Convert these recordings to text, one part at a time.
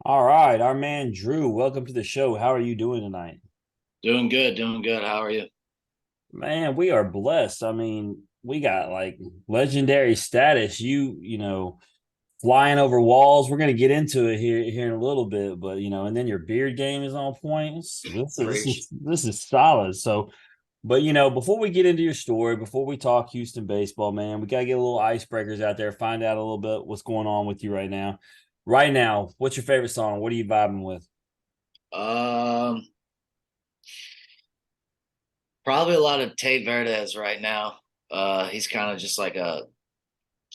All right, our man Drew, welcome to the show. How are you doing tonight? Doing good, doing good. How are you? Man, we are blessed. I mean, we got like legendary status. Flying over walls. We're gonna get into it here in a little bit, but and then your beard game is on point. This is this Preach. is this is solid. So, but before we get into your story, before we talk Houston baseball, man, we gotta get a little icebreakers out there, find out a little bit what's going on with you right now. Right now, what's your favorite song? What are you vibing with? Um, Probably a lot of Tate Verdes right now. He's kind of just like a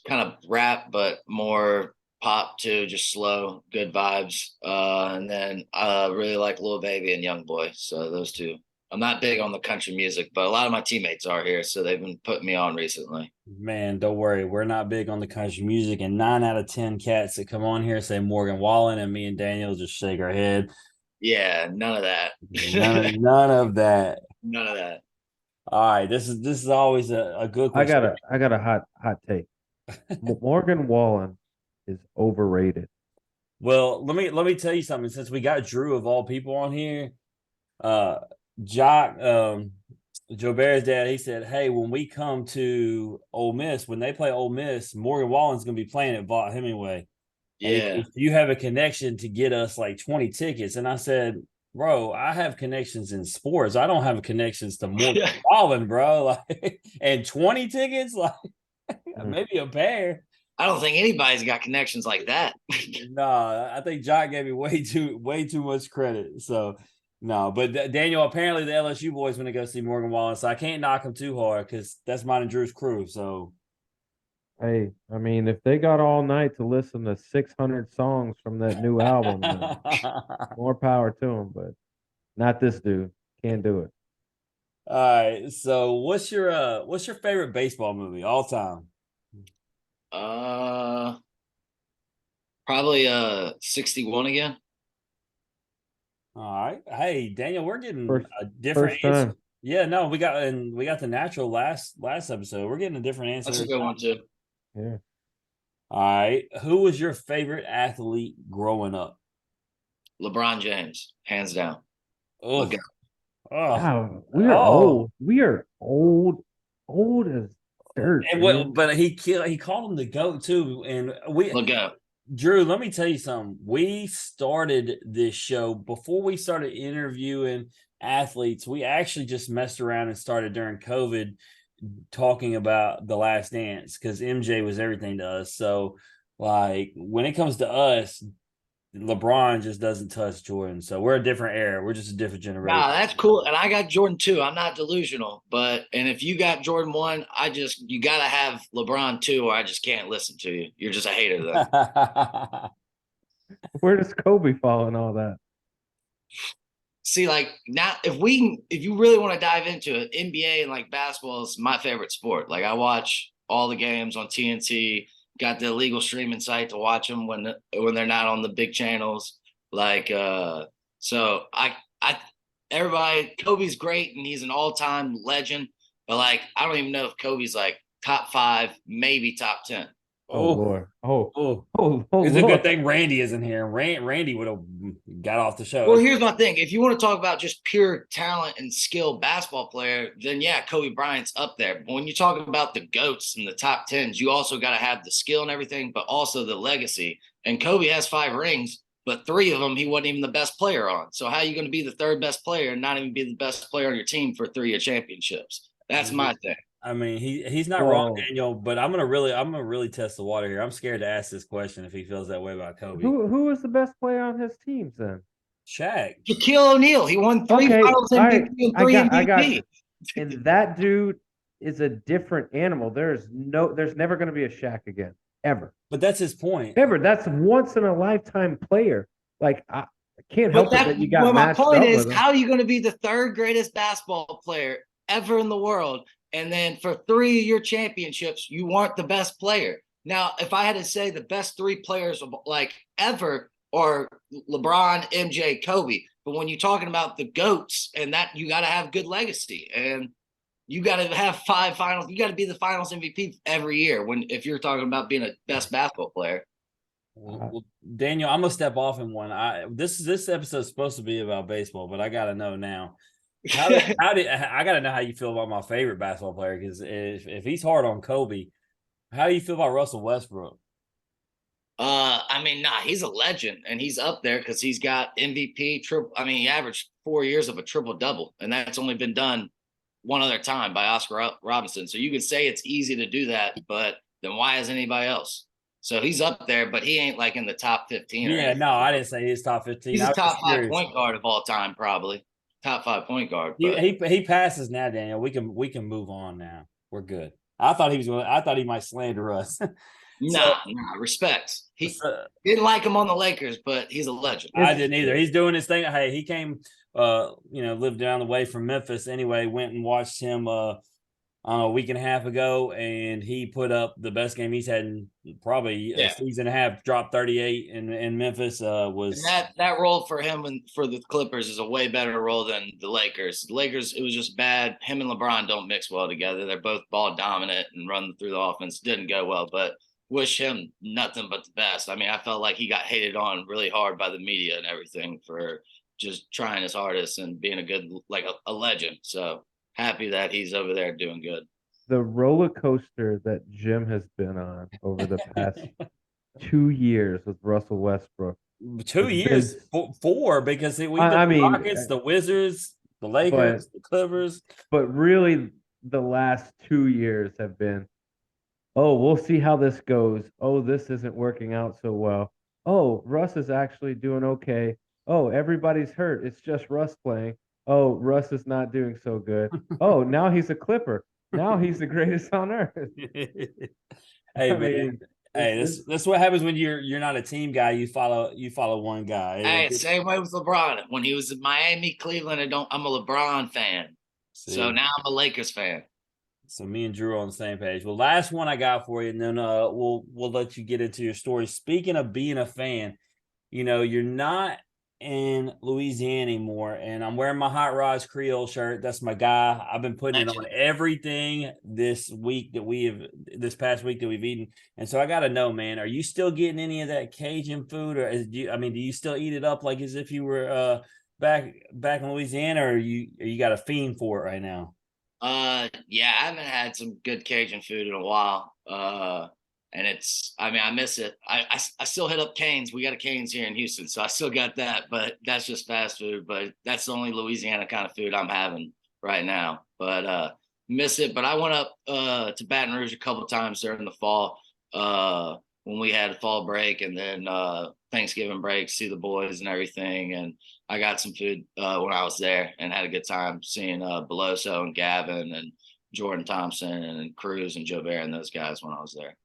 kind of rap, but more pop too, just slow, good vibes. And then I really like Lil Baby and Young Boy. So those two. I'm not big on the country music, but a lot of my teammates are here, so they've been putting me on recently. Man, don't worry. We're not big on the country music, and 9 out of 10 cats that come on here say Morgan Wallen, and me and Daniel just shake our head. Yeah, none of that. None of that. None of that. All right, this is always a good I got question. a I got a hot take. Morgan Wallen is overrated. Well, let me tell you something. Since we got Drew of all people on here, uh, Jock, Joe Barrett's dad, he said, "Hey, when we come to Ole Miss, when they play Ole Miss, Morgan Wallen's going to be playing at Vaught Hemingway." And Yeah. if you have a connection to get us like 20 tickets. And I said, bro, I have connections in sports. I don't have connections to Morgan Wallen, bro. Like, and 20 tickets, like Mm. maybe a pair. I don't think anybody's got connections like that. No, I think Jock gave me way too much credit. So no, but Daniel, apparently the LSU boys want to go see Morgan Wallen, so I can't knock him too hard because that's mine and Drew's crew. So Hey, I mean, if they got all night to listen to 600 songs from that new album, then more power to them. But not this dude. Can't do it. all right. So what's your favorite baseball movie all time? Uh, Probably 61 again. All right. Hey, Daniel, we're getting First a different first answer. time. Yeah, no, we got the natural last episode. We're getting a different answer That's a every good time. one too. Yeah. All right. Who was your favorite athlete growing up? LeBron James, hands down. Look Oh, at oh, Wow, we are oh. old. We are old as dirt, And man. but he called him the GOAT too. And look up. Drew, let me tell you something. We started this show before we started interviewing athletes. We actually just messed around and started during COVID talking about the last dance because MJ was everything to us. So, like, when it comes to us, LeBron just doesn't touch Jordan. So, we're a different era. We're just a different generation. Nah, that's cool. And I got Jordan too. I'm not delusional, but and if you got Jordan one, you gotta have LeBron two, or I just can't listen to you. You're just a hater then. Where does Kobe fall in all that? See, like now, if you really want to dive into it, NBA and like basketball is my favorite sport. Like I watch all the games on TNT. Got the illegal streaming site to watch them when they're not on the big channels. Like, so I everybody Kobe's great and he's an all time legend. But like, I don't even know if Kobe's like top five, maybe top 10. Oh Oh, Lord. Oh, oh. oh It's a good Lord. thing Randy isn't here. Randy would have got off the show. Well, here's my thing. If you want to talk about just pure talent and skill basketball player, then yeah, Kobe Bryant's up there. But when you talk about the GOATs and the top tens, you also got to have the skill and everything, but also the legacy. And Kobe has 5 rings, but 3 of them he wasn't even the best player on. So how are you going to be the third best player and not even be the best player on your team for 3 of championships? That's my thing. I mean, he's not wrong, Well, Daniel, but I'm gonna really test the water here. I'm scared to ask this question if he feels that way about Kobe. who was the best player on his teams then? Shaq. Shaquille O'Neal, he won three Okay, finals all right, MVP and three I got MVP. you. And that dude is a different animal. There's never going to be a Shaq again, ever, But that's his point. ever. That's once in a lifetime player. Like I can't But help it that that you got well, my matched point up is, with him. how are you going to be the third greatest basketball player ever in the world? And then for 3 of your championships, you weren't the best player. Now, if I had to say the best 3 players of like ever are LeBron, MJ, Kobe. But when you're talking about the GOATs and that, you got to have good legacy and you got to have 5 finals. You got to be the finals MVP every year when if you're talking about being a best basketball player. Well, Daniel, I'm gonna step off in one. This episode is supposed to be about baseball, but I gotta know now. I gotta know how you feel about my favorite basketball player, because if he's hard on Kobe, how do you feel about Russell Westbrook? I mean, nah, he's a legend, and he's up there because he's got MVP triple. I mean, he averaged 4 years of a triple double, and that's only been done one other time by Oscar Robinson. So you could say it's easy to do that, but then why is anybody else? So he's up there, but he ain't like in the top 15 or Yeah, anything. no, I didn't say he's top 15. He's I a was just top five curious. point guard of all time, probably top 5 point guard. He, But he passes now, Daniel. We can move on now. We're good. I thought he might slander us. So, nah, respect. He so didn't like him on the Lakers, but he's a legend. I didn't either. He's doing his thing. Hey, he came lived down the way from Memphis anyway, went and watched him a week and a half ago, and he put up the best game he's had in probably a season and a half. Dropped 38 in Memphis. Was And that role for him and for the Clippers is a way better role than the Lakers. The Lakers, it was just bad. Him and LeBron don't mix well together. They're both ball dominant and run through the offense. Didn't go well, but wish him nothing but the best. I mean, I felt like he got hated on really hard by the media and everything for just trying his hardest and being a good, like a legend. So happy that he's over there doing good. The roller coaster that Jim has been on over the past 2 years with Russell Westbrook. 2 years, four, because we've I got the mean, Rockets, the Wizards, the Lakers, the Clippers. But really, the last 2 years have been, oh, we'll see how this goes. Oh, this isn't working out so well. Oh, Russ is actually doing okay. Oh, everybody's hurt. It's just Russ playing. Oh, Russ is not doing so good. Oh, now he's a Clipper. Now he's the greatest on earth. Hey, I man. mean, Hey, that's what happens when you're not a team guy. You follow one guy. Hey, same way with LeBron. When he was in Miami, Cleveland, I'm a LeBron fan. So now I'm a Lakers fan. So me and Drew are on the same page. Well, last one I got for you, and then we'll let you get into your story. Speaking of being a fan, you're not in Louisiana anymore, and I'm wearing my Hot Rods Creole shirt. That's my guy. I've been putting it on everything this past week that we've eaten. And so I got to know, man, are you still getting any of that Cajun food, or do you still eat it up like as if you were back in Louisiana, or you got a fiend for it right now? Yeah, I haven't had some good Cajun food in a while. And I miss it. I still hit up Cane's. We got a Cane's here in Houston, so I still got that, but that's just fast food. But that's the only Louisiana kind of food I'm having right now. But miss it. But I went up to Baton Rouge a couple times during the fall when we had fall break, and then Thanksgiving break, see the boys and everything. And I got some food when I was there and had a good time seeing Beloso and Gavin and Jordan Thompson and Cruz and Jobert and those guys when I was there.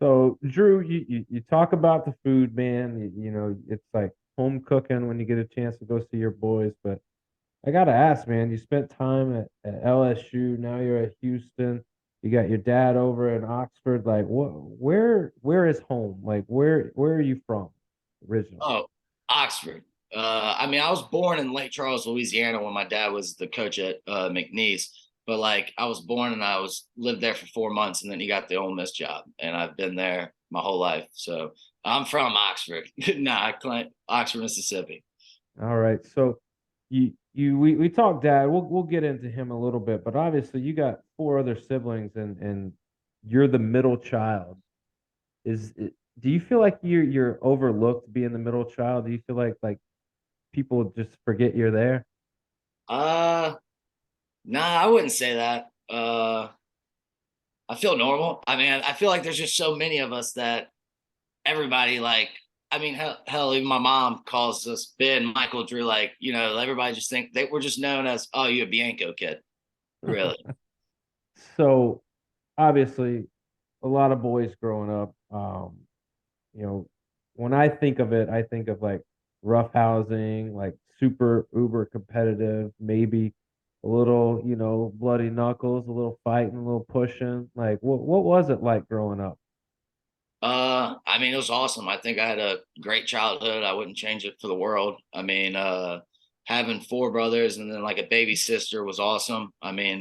So, Drew, you talk about the food, man. It's like home cooking when you get a chance to go see your boys. But I got to ask, man, you spent time at LSU. Now you're at Houston. You got your dad over in Oxford. Like, where is home? Like, where are you from originally? Oh, Oxford. I was born in Lake Charles, Louisiana, when my dad was the coach at McNeese. But like, I was born and lived there for 4 months, and then he got the Ole Miss job, and I've been there my whole life. So I'm from Oxford. I claim Oxford, Mississippi. All right. So we talked dad. We'll get into him a little bit, but obviously you got 4 other siblings, and you're the middle child. Do you feel like you're overlooked being the middle child? Do you feel like people just forget you're there? Nah, I wouldn't say that. I feel normal. I feel like there's just so many of us that everybody hell, even my mom calls us Ben, Michael, Drew. Everybody just think they were just known as, oh, you a Bianco kid, really. So, obviously, a lot of boys growing up. When I think of it, I think of like rough housing, like super uber competitive, maybe a little, bloody knuckles, a little fighting, a little pushing. Like, what was it like growing up? It was awesome. I think I had a great childhood. I wouldn't change it for the world. Having 4 brothers and then like a baby sister was awesome.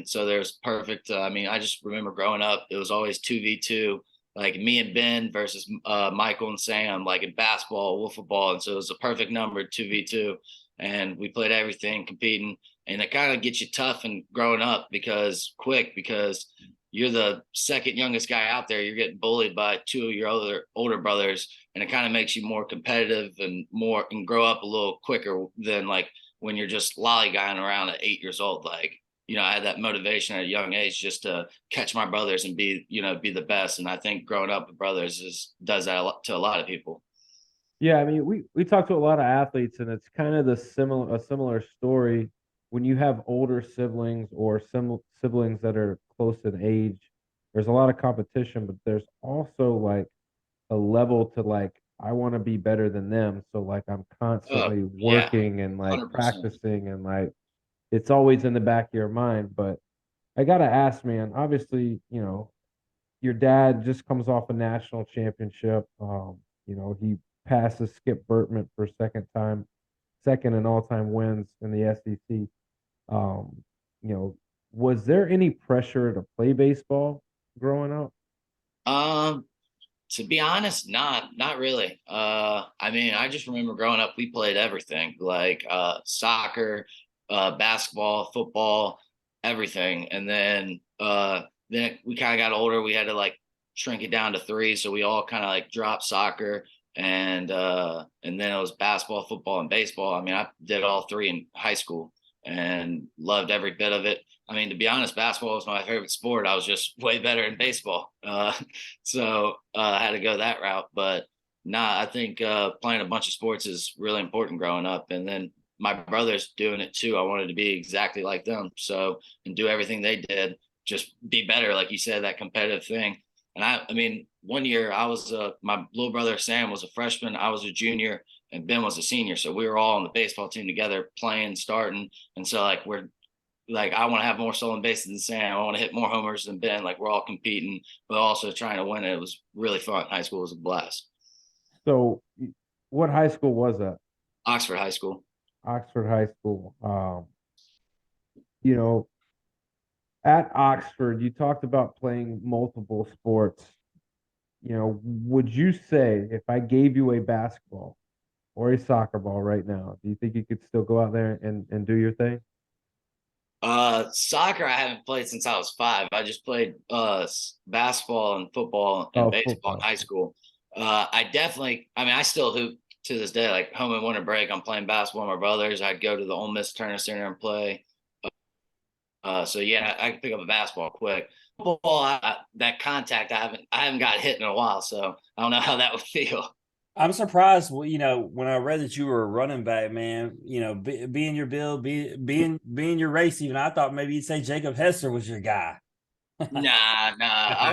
So there's perfect. I just remember growing up, it was always 2v2. like me and Ben versus Michael and Sam, like in basketball, wiffle ball. And so it was a perfect number, 2v2. And we played everything, competing. And it kind of gets you tough and growing up because you're the second youngest guy out there. You're getting bullied by two of your older brothers. And it kind of makes you more competitive and grow up a little quicker than like when you're just lollyguying around at 8 years old. Like, I had that motivation at a young age just to catch my brothers and be the best. And I think growing up with brothers does that to a lot of people. Yeah, I mean, we talk to a lot of athletes, and it's kind of a similar story when you have older siblings or siblings that are close in age. There's a lot of competition, but there's also like a level to like I want to be better than them, so like I'm constantly Yeah, working and like 100%. practicing and like it's always in the back of your mind. But I gotta ask, man, obviously, your dad just comes off a national championship. He passes Skip Bertman for second in all-time wins in the SEC. Um, was there any pressure to play baseball growing up? To be honest, not really. I mean, I just remember growing up, we played everything like soccer, basketball, football, everything. And then we kind of got older. We had to like shrink it down to three, so we all kind of like dropped soccer, and then it was basketball, football, and baseball. I mean, I did all three in high school and loved every bit of it. I mean, to be honest, basketball was my favorite sport. I was just way better in baseball. So I had to go that route. But I think playing a bunch of sports is really important growing up. And then my brothers doing it too. I wanted to be exactly like them. So, and do everything they did, just be better. Like you said, that competitive thing. And I mean, one year I was, my little brother Sam was a freshman. I was a junior and Ben was a senior. So we were all on the baseball team together playing, starting. And so like, I want to have more stolen bases than Sam. I want to hit more homers than Ben. Like we're all competing, but also trying to win it. It was really fun. High school was a blast. So, what high school was that? Oxford High School. Oxford High School. You know, at Oxford, you talked about playing multiple sports. Would you say if I gave you a basketball or a soccer ball right now, do you think you could still go out there and do your thing? Soccer I haven't played since I was 5. I just played basketball and football and Oh, baseball in football. high school. I mean, I still hoop to this day. Like home and winter break, I'm playing basketball with my brothers. I'd go to the Ole Miss Turner Center and play. So yeah, I can pick up a basketball quick. Football, that contact, I haven't got hit in a while, so I don't know how that would feel. I'm surprised. Well, when I read that you were a running back, man, being your build, being your race, even I thought maybe you'd say Jacob Hester was your guy. Nah. I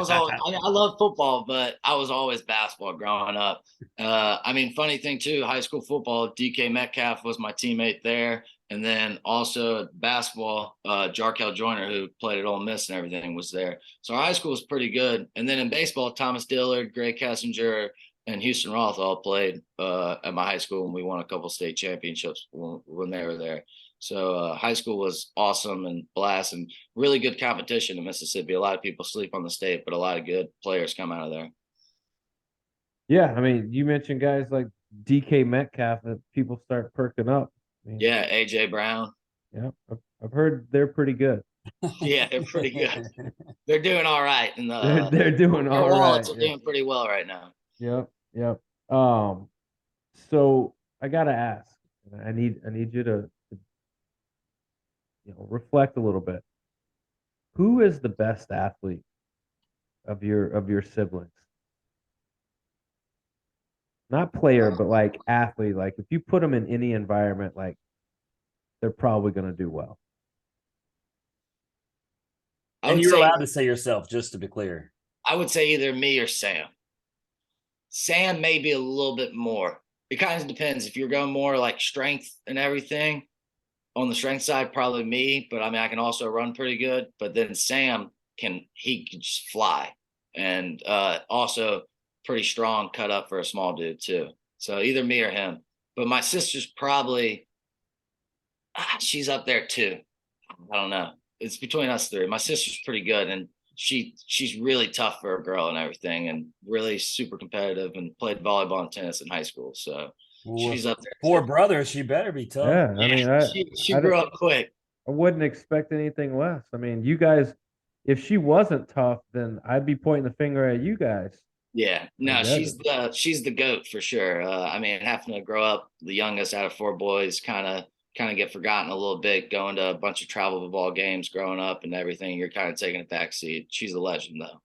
love football, but I was always basketball growing up. I mean, funny thing too, high school football, DK Metcalf was my teammate there. And then also basketball, Jarkel Joyner, who played at Ole Miss and everything, was there. So our high school was pretty good. And then in baseball, Thomas Dillard, Gray Kessinger, and Houston Roth all played at my high school, and we won a couple state championships when they were there. So high school was awesome and blast and really good competition in Mississippi. A lot of people sleep on the state, but a lot of good players come out of there. Yeah, I mean, you mentioned guys like DK Metcalf that people start perking up. I mean, Yeah, AJ Brown. yeah, I've heard they're pretty good. Yeah, they're pretty good. They're doing all right, and They're doing their all right. wallets are Yeah. doing pretty well right now. Yep, yep. So I gotta ask, and I need you to reflect a little bit. Who is the best athlete of your siblings? Not player, but like athlete. Like if you put them in any environment, like they're probably gonna do well. I And would you're say allowed to say yourself, just to be clear. either me or Sam. Sam may be a little bit more. It kind of depends. If you're going more like strength and everything, on the strength side, probably me. But I mean, I can also run pretty good. But then Sam can just fly, and also pretty strong, cut up for a small dude too. So either me or him. But my sister's probably she's up there too. I don't know. It's between us three. My sister's pretty good, and she's really tough for a girl and everything, and really super competitive, and played volleyball and tennis in high school. So Well, she's with up there four too. brothers, she better be tough. Yeah, I Yeah, mean, she grew up quick. I wouldn't expect anything less. I mean, you guys, if she wasn't tough, then I'd be pointing the finger at you guys. Yeah, I no, get it. she's the goat for sure. I mean, having to grow up the youngest out of four boys, kind of get forgotten a little bit. Going to a bunch of travel ball games, growing up and everything, you're kind of taking a back seat. She's a legend though.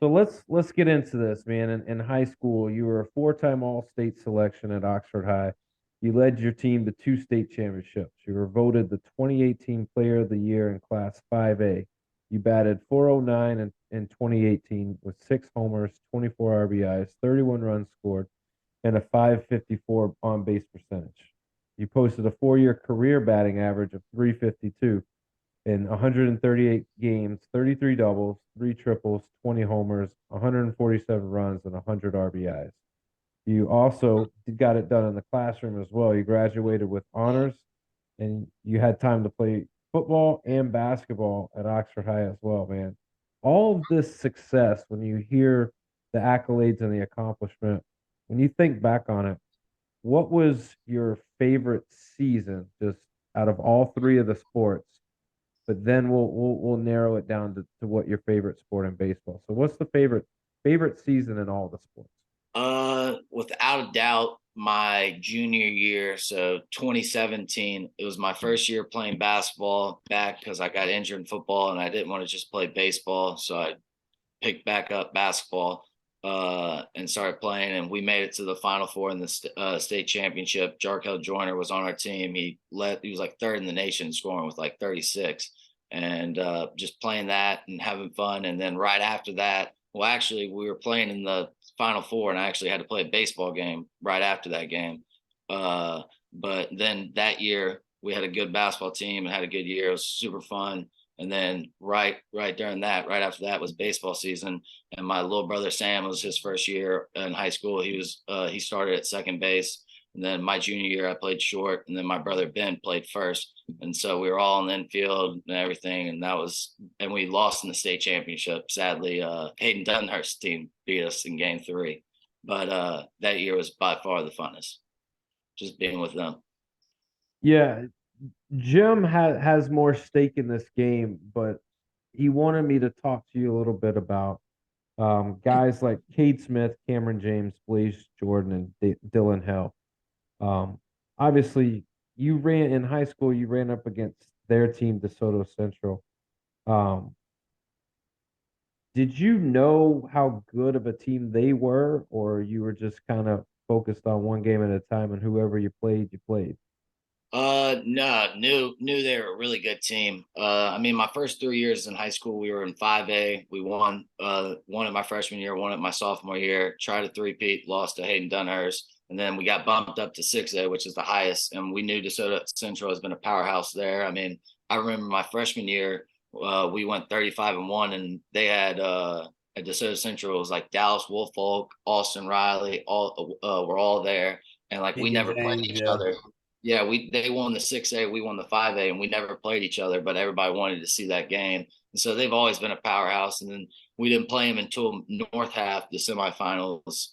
So let's get into this, man. In high school, you were a four-time All-State selection at Oxford High. You led your team to two state championships. You were voted the 2018 Player of the Year in Class 5A. You batted 409 in 2018 with 6 homers, 24 RBIs, 31 runs scored, and a 554 on base percentage. You posted a 4-year career batting average of 352 in 138 games, 33 doubles, 3 triples, 20 homers, 147 runs, and 100 RBIs. You also got it done in the classroom as well. You graduated with honors, and you had time to play football and basketball at Oxford High as well, man. All of this success, when you hear the accolades and the accomplishment, when you think back on it, what was your favorite season just out of all three of the sports? But then we'll narrow it down to what your favorite sport in baseball. So what's the favorite season in all the sports? Without a doubt, my junior year, so 2017, it was my first year playing basketball back because I got injured in football and I didn't want to just play baseball. So I picked back up basketball and started playing, and we made it to the Final Four in the state championship. Jarkel Joyner was on our team. He was like third in the nation scoring with like 36, and just playing that and having fun. And then right after that, well, actually, we were playing in the Final Four, and I actually had to play a baseball game right after that game. But then that year, we had a good basketball team and had a good year. It was super fun. And then right during that, right after that was baseball season. And my little brother Sam, was his first year in high school. He started at second base. And then my junior year, I played short. And then my brother Ben played first. And so we were all in the infield and everything. And we lost in the state championship. Sadly, Hayden Dunhurst's team beat us in game 3. But that year was by far the funnest, just being with them. Yeah, Jim has more stake in this game, but he wanted me to talk to you a little bit about guys like Cade Smith, Cameron James, Blaze Jordan, and Dylan Hill. Obviously, you ran in high school. You ran up against their team, DeSoto Central. Um, did you know how good of a team they were, or you were just kind of focused on one game at a time, and whoever you played, you played? No, knew they were a really good team. I mean, my first 3 years in high school, we were in 5A. We won, one at my freshman year, one at my sophomore year. Tried a three-peat, lost to Hayden Dunhurst, and then we got bumped up to 6A, which is the highest. And we knew DeSoto Central has been a powerhouse there. I mean, I remember my freshman year, we went 35-1, and they had at DeSoto Central, it was like Dallas Wolfolk, Austin Riley, all were all there, and like we Deacon never played James, each yeah. other. Yeah, they won the 6A, we won the 5A, and we never played each other, but everybody wanted to see that game. And so they've always been a powerhouse. And then we didn't play them until North half, the semifinals,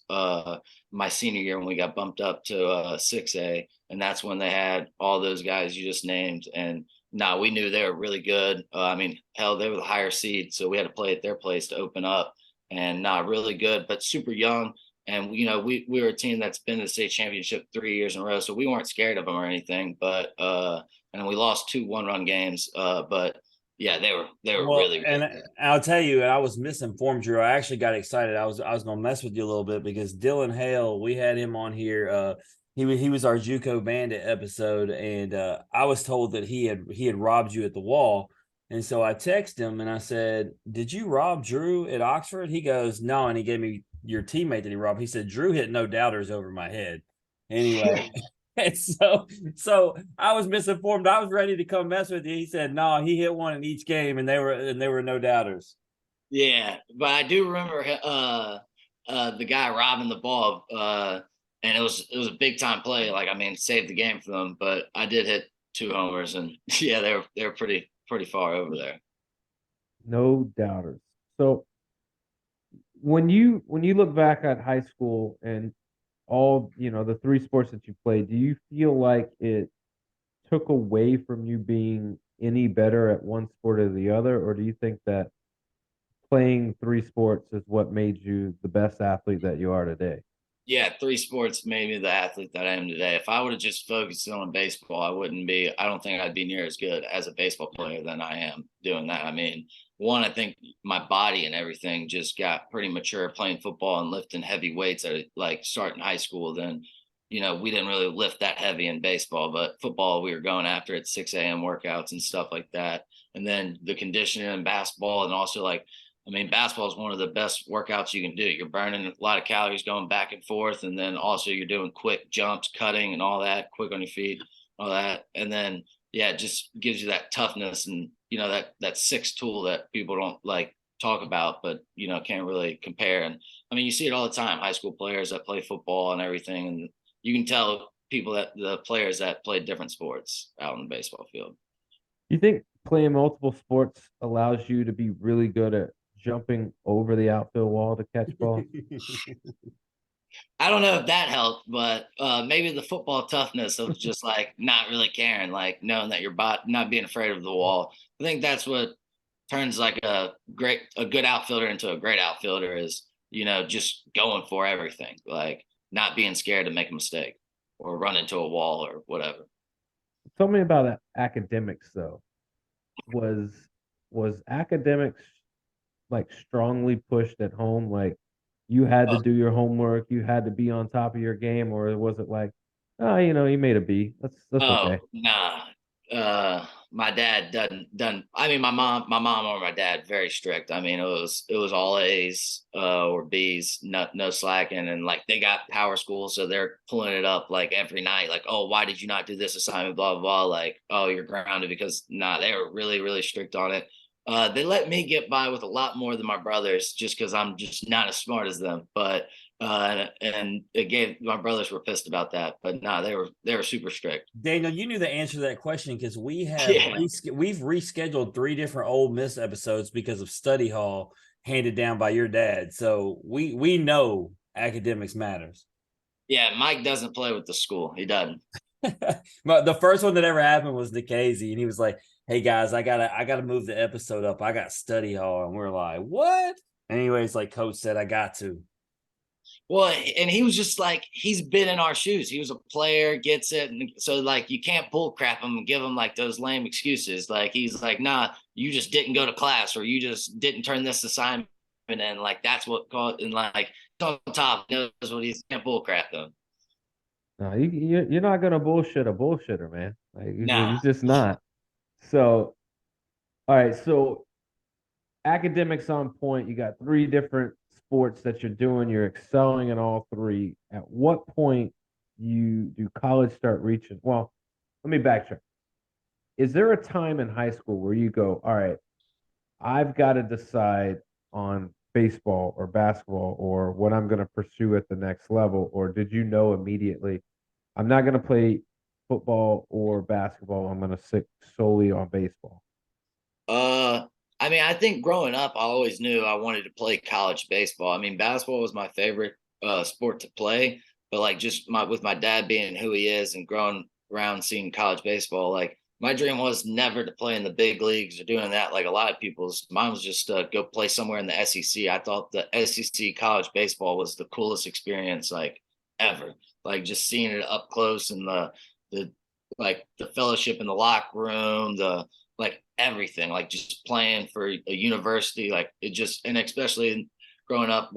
my senior year when we got bumped up to 6A. And that's when they had all those guys you just named. And no, we knew they were really good. I mean, hell, they were the higher seed, so we had to play at their place to open up. And not really good, but super young. And we were a team that's been to the state championship 3 years in a row, so we weren't scared of them or anything. But and we lost 2 one-run games. But yeah, they were Well, really, really and good. I'll tell you, I was misinformed, Drew. I actually got excited. I was gonna mess with you a little bit because Dylan Hale, we had him on here. He was our JUCO Bandit episode, and I was told that he had robbed you at the wall. And so I texted him and I said, "Did you rob Drew at Oxford?" He goes, "No," and he gave me your teammate that he robbed. He said, "Drew hit no doubters over my head." Anyway, and so I was misinformed. I was ready to come mess with you. He said, "No, he hit one in each game, and they were no doubters." Yeah, but I do remember the guy robbing the ball, and it was a big time play. Like, I mean, saved the game for them. But I did hit 2 homers, and yeah, they were pretty far over there. No doubters. So when you look back at high school and all, the three sports that you played, do you feel like it took away from you being any better at one sport or the other, or do you think that playing three sports is what made you the best athlete that you are today? Yeah, three sports made me the athlete that I am today. If I would have just focused on baseball, I don't think I'd be near as good as a baseball player than I am doing that. I mean, one, I think my body and everything just got pretty mature playing football and lifting heavy weights at like starting high school. Then, we didn't really lift that heavy in baseball, but football, we were going after at 6 a.m. workouts and stuff like that. And then the conditioning in basketball, and also like, I mean, basketball is one of the best workouts you can do. You're burning a lot of calories going back and forth. And then also you're doing quick jumps, cutting and all that, quick on your feet, all that. And then, yeah, it just gives you that toughness and, that sixth tool that people don't like talk about, but, can't really compare. And I mean, you see it all the time, high school players that play football and everything. And you can tell the players that play different sports out on the baseball field. You think playing multiple sports allows you to be really good at jumping over the outfield wall to catch balls? I don't know if that helped, but maybe the football toughness of just like not really caring, like knowing that you're not being afraid of the wall. I think that's what turns like a good outfielder into a great outfielder is, just going for everything, like not being scared to make a mistake or run into a wall or whatever. Tell me about academics though. Was was academics like strongly pushed at home? Like you had to Oh, do your homework, you had to be on top of your game, or was it like, oh, you made a B. That's oh, okay. nah. My dad doesn't. I mean, my mom or my dad very strict. I mean, it was all A's or B's, no slacking, and like they got power school, so they're pulling it up like every night. Like, oh, why did you not do this assignment? Blah blah blah. Like, oh, you're grounded because they were really really strict on it. They let me get by with a lot more than my brothers, just because I'm just not as smart as them. But and it gave my brothers were pissed about that, but nah, they were super strict. Daniel, you knew the answer to that question because Yeah, we've rescheduled three different Ole Miss episodes because of study hall handed down by your dad. So we know academics matters. yeah. Mike doesn't play with the school. He doesn't. But the first one that ever happened was Nikhazy, and he was like, "Hey guys, I gotta move the episode up. I got study hall," and we're like, "What?" Anyways, like Coach said, I got to. Well, and he was just like he's been in our shoes. He was a player, gets it, and so like you can't bull crap him and give him like those lame excuses. Like he's like, nah, you just didn't go to class or you just didn't turn this assignment in. Like that's what called and like on top knows what he's can't bull crap him. No, you're not gonna bullshit a bullshitter, man. Like you're Nah, just not. So, all right. So academics on point. You got three different sports that you're doing. You're excelling in all three. At what point you do college start reaching? Well, let me backtrack. Is there a time in high school where you go, all right, I've got to decide on baseball or basketball or what I'm going to pursue at the next level? Or did you know immediately, I'm not going to play football or basketball. I'm going to stick solely on baseball. Uh, I mean, I think growing up, I always knew I wanted to play college baseball. I mean, basketball was my favorite sport to play, but like just with my dad being who he is and growing around seeing college baseball, like my dream was never to play in the big leagues or doing that. Like a lot of people's, mine was just go play somewhere in the SEC. I thought the SEC college baseball was the coolest experience like ever. Like just seeing it up close and the like the fellowship in the locker room, the like everything, like just playing for a university, like it just, and especially growing up,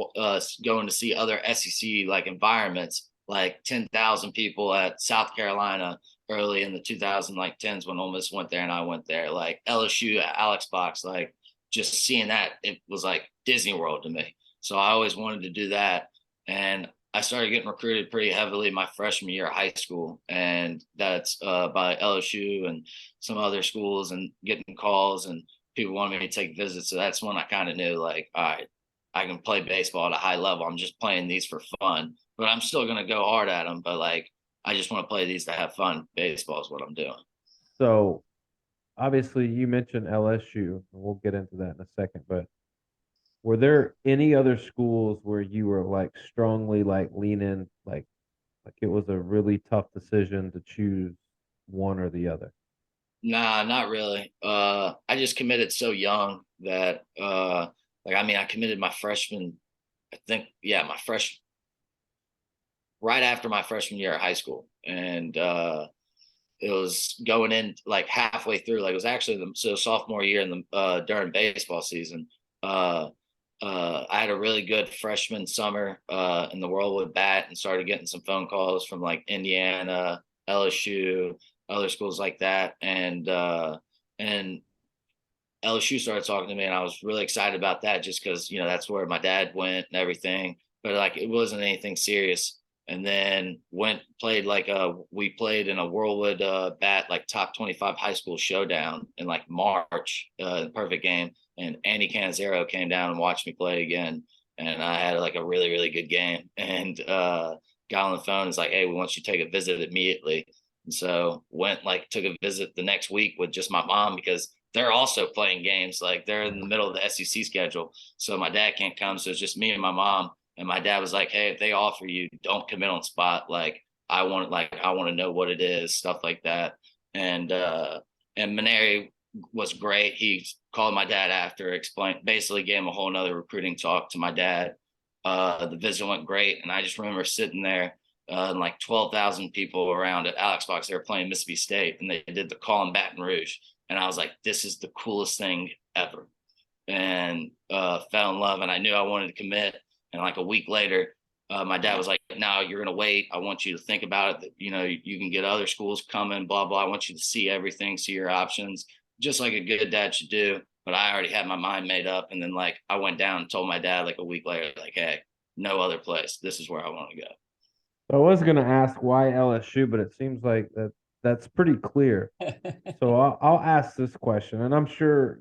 going to see other SEC like environments, like 10,000 people at South Carolina early in the 2000 like tens when Ole Miss went there and I went there, like LSU at Alex Box, like just seeing that, it was like Disney World to me. So I always wanted to do that, and I started getting recruited pretty heavily my freshman year of high school, and that's by LSU and some other schools, and getting calls and people wanted me to take visits. So that's when I kind of knew, like, all right, I can play baseball at a high level. I'm just playing these for fun, but I'm still gonna go hard at them. But like, I just want to play these to have fun. Baseball is what I'm doing. So obviously you mentioned LSU, and we'll get into that in a second, but were there any other schools where you were like strongly like leaning like it was a really tough decision to choose one or the other? Nah, not really. I just committed so young that like I mean I committed my freshman, I think, yeah, my fresh right after my freshman year of high school. And it was going in like halfway through, like it was actually the sophomore year in the during baseball season. Uh I had a really good freshman summer in the Whirlwood Bat and started getting some phone calls from like Indiana, LSU, other schools like that. And LSU started talking to me, and I was really excited about that just because, you know, that's where my dad went and everything. But like it wasn't anything serious. And then played like we played in a Whirlwood Bat like top 25 high school showdown in like March, perfect game. And Andy Canizero came down and watched me play again. And I had like a really, really good game. And got on the phone and was like, hey, we want you to take a visit immediately. And so took a visit the next week with just my mom because they're also playing games. Like they're in the middle of the SEC schedule. So my dad can't come. So it's just me and my mom. And my dad was like, hey, if they offer you, don't commit on spot. I want to know what it is, stuff like that. And Maneri was great. He called my dad after, basically gave him a whole nother recruiting talk to my dad. The visit went great. And I just remember sitting there and like 12,000 people around at Alex Box. They were playing Mississippi State and they did the call in Baton Rouge. And I was like, this is the coolest thing ever. And fell in love. And I knew I wanted to commit. And like a week later, my dad was like, no, you're going to wait. I want you to think about it. That, you know, you can get other schools coming, blah, blah. I want you to see everything, see your options, just like a good dad should do. But I already had my mind made up. And then like I went down and told my dad like a week later, like, hey, no other place. This is where I want to go. I was gonna ask why LSU, but it seems like that's pretty clear. So I'll ask this question, and I'm sure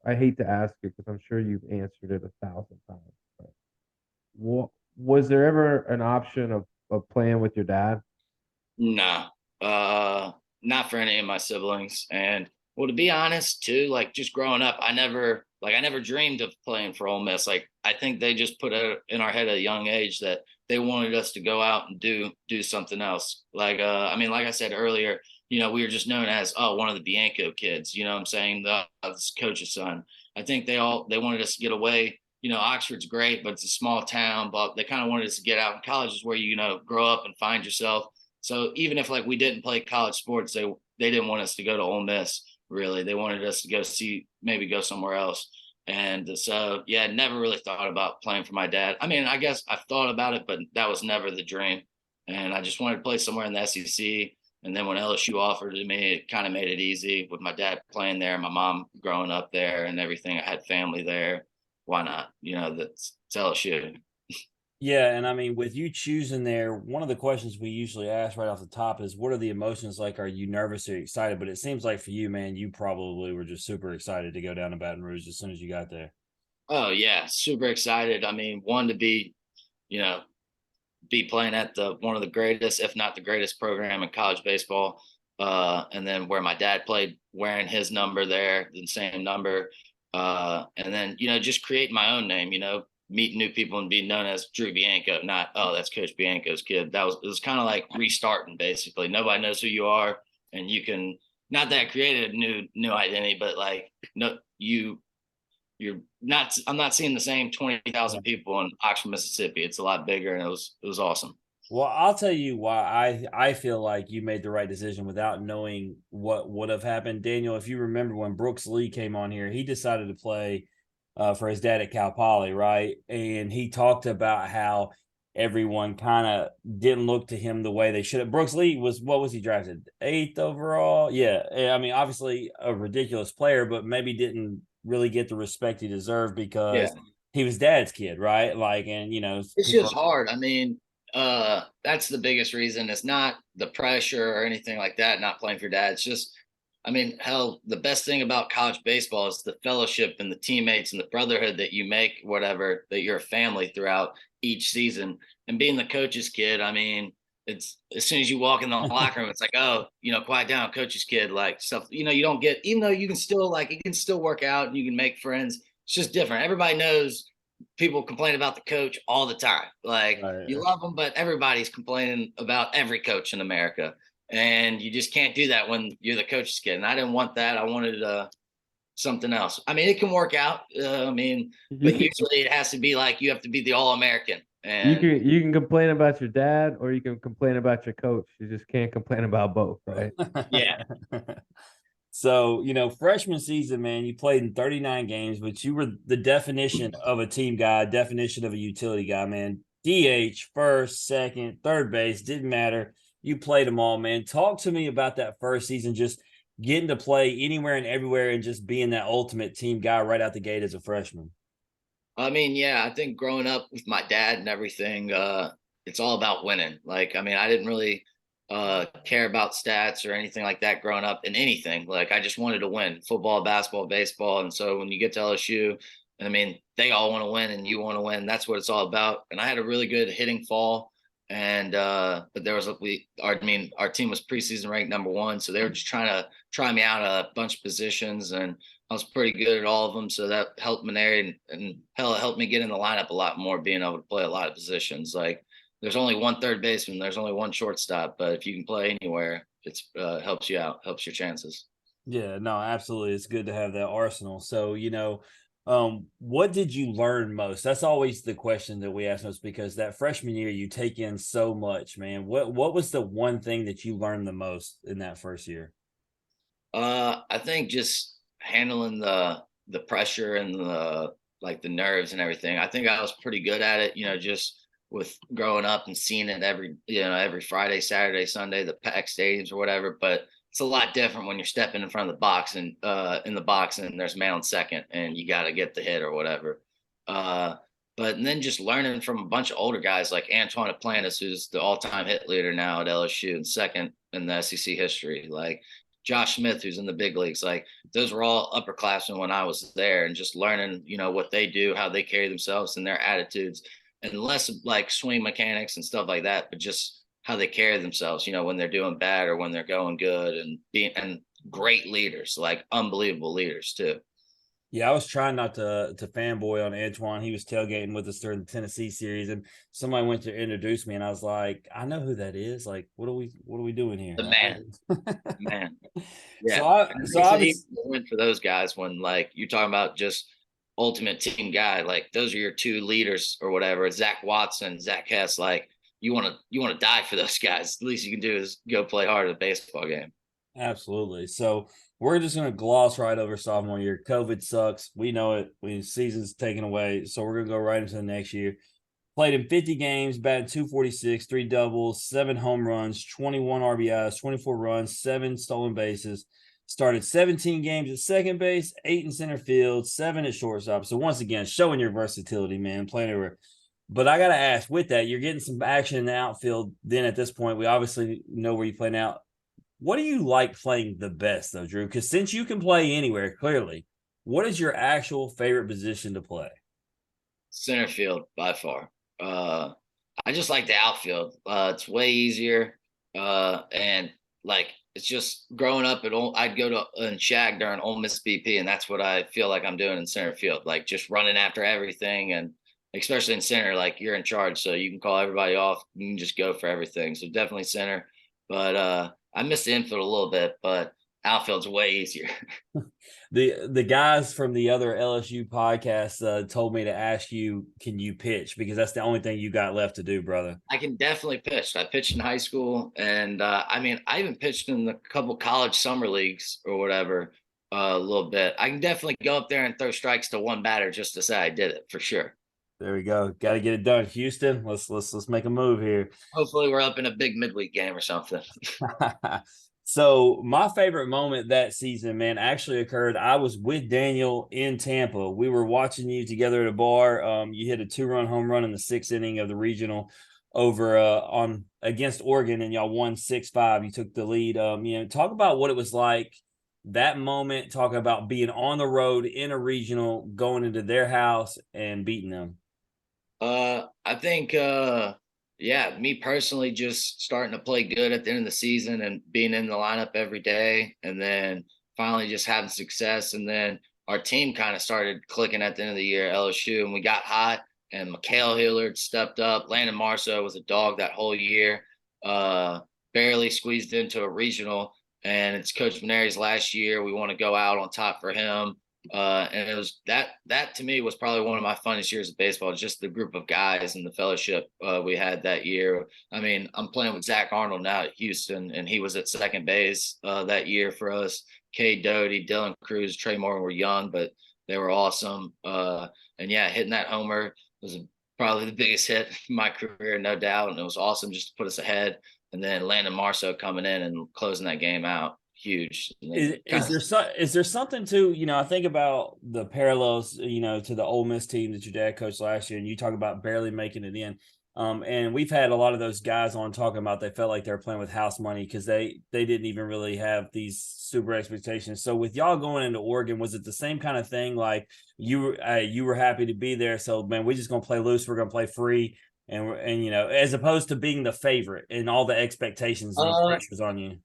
I hate to ask it because I'm sure you've answered it 1,000 times. But was there ever an option of playing with your dad? No, not for any of my siblings. And well, to be honest, too, like just growing up, I never dreamed of playing for Ole Miss. Like I think they just put it in our head at a young age that they wanted us to go out and do something else. I mean, like I said earlier, you know, we were just known as one of the Bianco kids. You know what I'm saying? The coach's son. I think they wanted us to get away. You know, Oxford's great, but it's a small town. But they kind of wanted us to get out. And college is where you know grow up and find yourself. So even if like we didn't play college sports, they didn't want us to go to Ole Miss. Really, they wanted us to maybe go somewhere else. And so yeah, never really thought about playing for my dad. I mean, I guess I've thought about it, but that was never the dream. And I just wanted to play somewhere in the SEC. And then when LSU offered it to me, it kind of made it easy with my dad playing there, my mom growing up there, and everything. I had family there. Why not? You know, that's LSU. Yeah, and I mean, with you choosing there, one of the questions we usually ask right off the top is, "What are the emotions like? Are you nervous or excited?" But it seems like for you, man, you probably were just super excited to go down to Baton Rouge as soon as you got there. Oh yeah, super excited. I mean, one to be, you know, be playing at the one of the greatest, if not the greatest program in college baseball. And then where my dad played, wearing his number there, the same number. And then, you know, just create my own name, you know, meet new people and be known as Drew Bianco, not, oh, that's Coach Bianco's kid. It was kind of like restarting basically. Nobody knows who you are. And you can, not that I created a new identity, but like, no, you're not, I'm not seeing the same 20,000 people in Oxford, Mississippi. It's a lot bigger, and it was awesome. Well, I'll tell you why I feel like you made the right decision without knowing what would have happened. Daniel, if you remember when Brooks Lee came on here, he decided to play for his dad at Cal Poly, right? And he talked about how everyone kind of didn't look to him the way they should have. Brooks Lee what was he drafted? 8th overall? Yeah. I mean, obviously a ridiculous player, but maybe didn't really get the respect he deserved Yeah. because he was dad's kid, right? Like, and It's people just hard. I mean, that's the biggest reason. It's not the pressure or anything like that, not playing for dad. It's just, I mean, hell, the best thing about college baseball is the fellowship and the teammates and the brotherhood that you make, whatever, that you're a family throughout each season. And being the coach's kid, I mean, it's as soon as you walk in the locker room, it's like, oh, quiet down, coach's kid, like stuff. You don't get, even though you can still work out and you can make friends. It's just different. Everybody knows people complain about the coach all the time. Like you Right. love them, but everybody's complaining about every coach in America, and you just can't do that when you're the coach's kid. And I didn't want that. I wanted something else. I mean, it can work out. You But can usually it has to be like you have to be the All-American. you And can you can complain about your dad or you can complain about your coach. You just can't complain about both, right? yeah, So, freshman season, man, you played in 39 games, but you were the definition of a team guy, definition of a utility guy, man. DH, first, second, third base, didn't matter. You played them all, man. Talk to me about that first season, just getting to play anywhere and everywhere and just being that ultimate team guy right out the gate as a freshman. I mean, yeah, I think growing up with my dad and everything, it's all about winning. Like, I mean, I didn't really care about stats or anything like that growing up in anything. Like, I just wanted to win football, basketball, baseball. And so when you get to LSU, I mean, they all want to win and you want to win. That's what it's all about. And I had a really good hitting fall. And but there was our team was preseason ranked #1, so they were just trying to try me out a bunch of positions, and I was pretty good at all of them, so that helped me there, and hell, it helped me get in the lineup a lot more, being able to play a lot of positions. Like there's only one third baseman, there's only one shortstop, but if you can play anywhere, it's helps you out, helps your chances. Yeah, no, absolutely. It's good to have that arsenal. So, what did you learn most? That's always the question that we ask most because that freshman year you take in so much, man. What was the one thing that you learned the most in that first year? I think just handling the pressure and the nerves and everything. I think I was pretty good at it, just with growing up and seeing it every Friday, Saturday, Sunday, the packed stadiums or whatever. But it's a lot different when you're stepping in front of the box and in the box and there's a man on second and you got to get the hit or whatever. Uh, but and then just learning from a bunch of older guys like Antoine Duplantis, who's the all-time hit leader now at LSU and second in the SEC history. Like Josh Smith, who's in the big leagues, like those were all upperclassmen when I was there, and just learning, what they do, how they carry themselves, and their attitudes, and less like swing mechanics and stuff like that, but just how they carry themselves, when they're doing bad or when they're going good, and being great leaders, like unbelievable leaders too. Yeah, I was trying not to fanboy on Antoine. He was tailgating with us during the Tennessee series, and somebody went to introduce me, and I was like, I know who that is. Like, what are we doing here? The man, man. so Yeah, I and it so makes I it easy was to win for those guys when like you're talking about just ultimate team guy. Like those are your two leaders or whatever. Zach Watson, Zach Hess. Like you want to die for those guys. The least you can do is go play hard at a baseball game. absolutely. So we're just gonna gloss right over sophomore year. COVID sucks. We know it. Season's taken away, so we're gonna go right into the next year. Played in 50 games, batted 246, three doubles, 7 home runs, 21 RBIs, 24 runs, 7 stolen bases. Started 17 games at second base, 8 in center field, 7 at shortstop. So once again, showing your versatility, man, playing everywhere. But I gotta ask, with that, you're getting some action in the outfield. Then at this point, we obviously know where you play now. What do you like playing the best, though, Drew? Because since you can play anywhere, clearly, what is your actual favorite position to play? Center field by far. Uh, I just like the outfield. It's way easier. And like it's just growing up at I'd go to and shag during Ole Miss BP, and that's what I feel like I'm doing in center field. Like just running after everything, and especially in center, like you're in charge, so you can call everybody off. You can just go for everything. So definitely center. But I miss the infield a little bit, but outfield's way easier. The guys from the other LSU podcast told me to ask you, can you pitch? Because that's the only thing you got left to do, brother. I can definitely pitch. I pitched in high school, and I mean, I even pitched in a couple college summer leagues or whatever a little bit. I can definitely go up there and throw strikes to one batter just to say I did it for sure. There we go. Got to get it done, Houston. Let's make a move here. Hopefully, we're up in a big midweek game or something. So my favorite moment that season, man, actually occurred. I was with Daniel in Tampa. We were watching you together at a bar. You hit a 2-run home run in the 6th inning of the regional over on against Oregon, and y'all won 6-5. You took the lead. Talk about what it was like that moment. Talk about being on the road in a regional, going into their house and beating them. I think Yeah, me personally, just starting to play good at the end of the season and being in the lineup every day, and then finally just having success. And then our team kind of started clicking at the end of the year at LSU, and we got hot. And Mikhail Hillard stepped up. Landon Marceau was a dog that whole year. Uh, Barely squeezed into a regional, and it's Coach Maneri's last year. We want to go out on top for him. And it was that to me was probably one of my funnest years of baseball. Just the group of guys and the fellowship we had that year. I mean, I'm playing with Zach Arnold now at Houston, and he was at second base that year for us. Cade Doty, Dylan Cruz, Trey Morgan were young, but they were awesome. And yeah, hitting that homer was probably the biggest hit in my career, no doubt. And it was awesome just to put us ahead. And then Landon Marceau coming in and closing that game out, huge. Is there something to, I think about the parallels, to the Ole Miss team that your dad coached last year, and you talk about barely making it in. And we've had a lot of those guys on talking about they felt like they were playing with house money because they didn't even really have these super expectations. So with y'all going into Oregon, was it the same kind of thing? Like you were happy to be there, so man, we're just gonna play loose, we're gonna play free, and as opposed to being the favorite and all the expectations and pressures on you.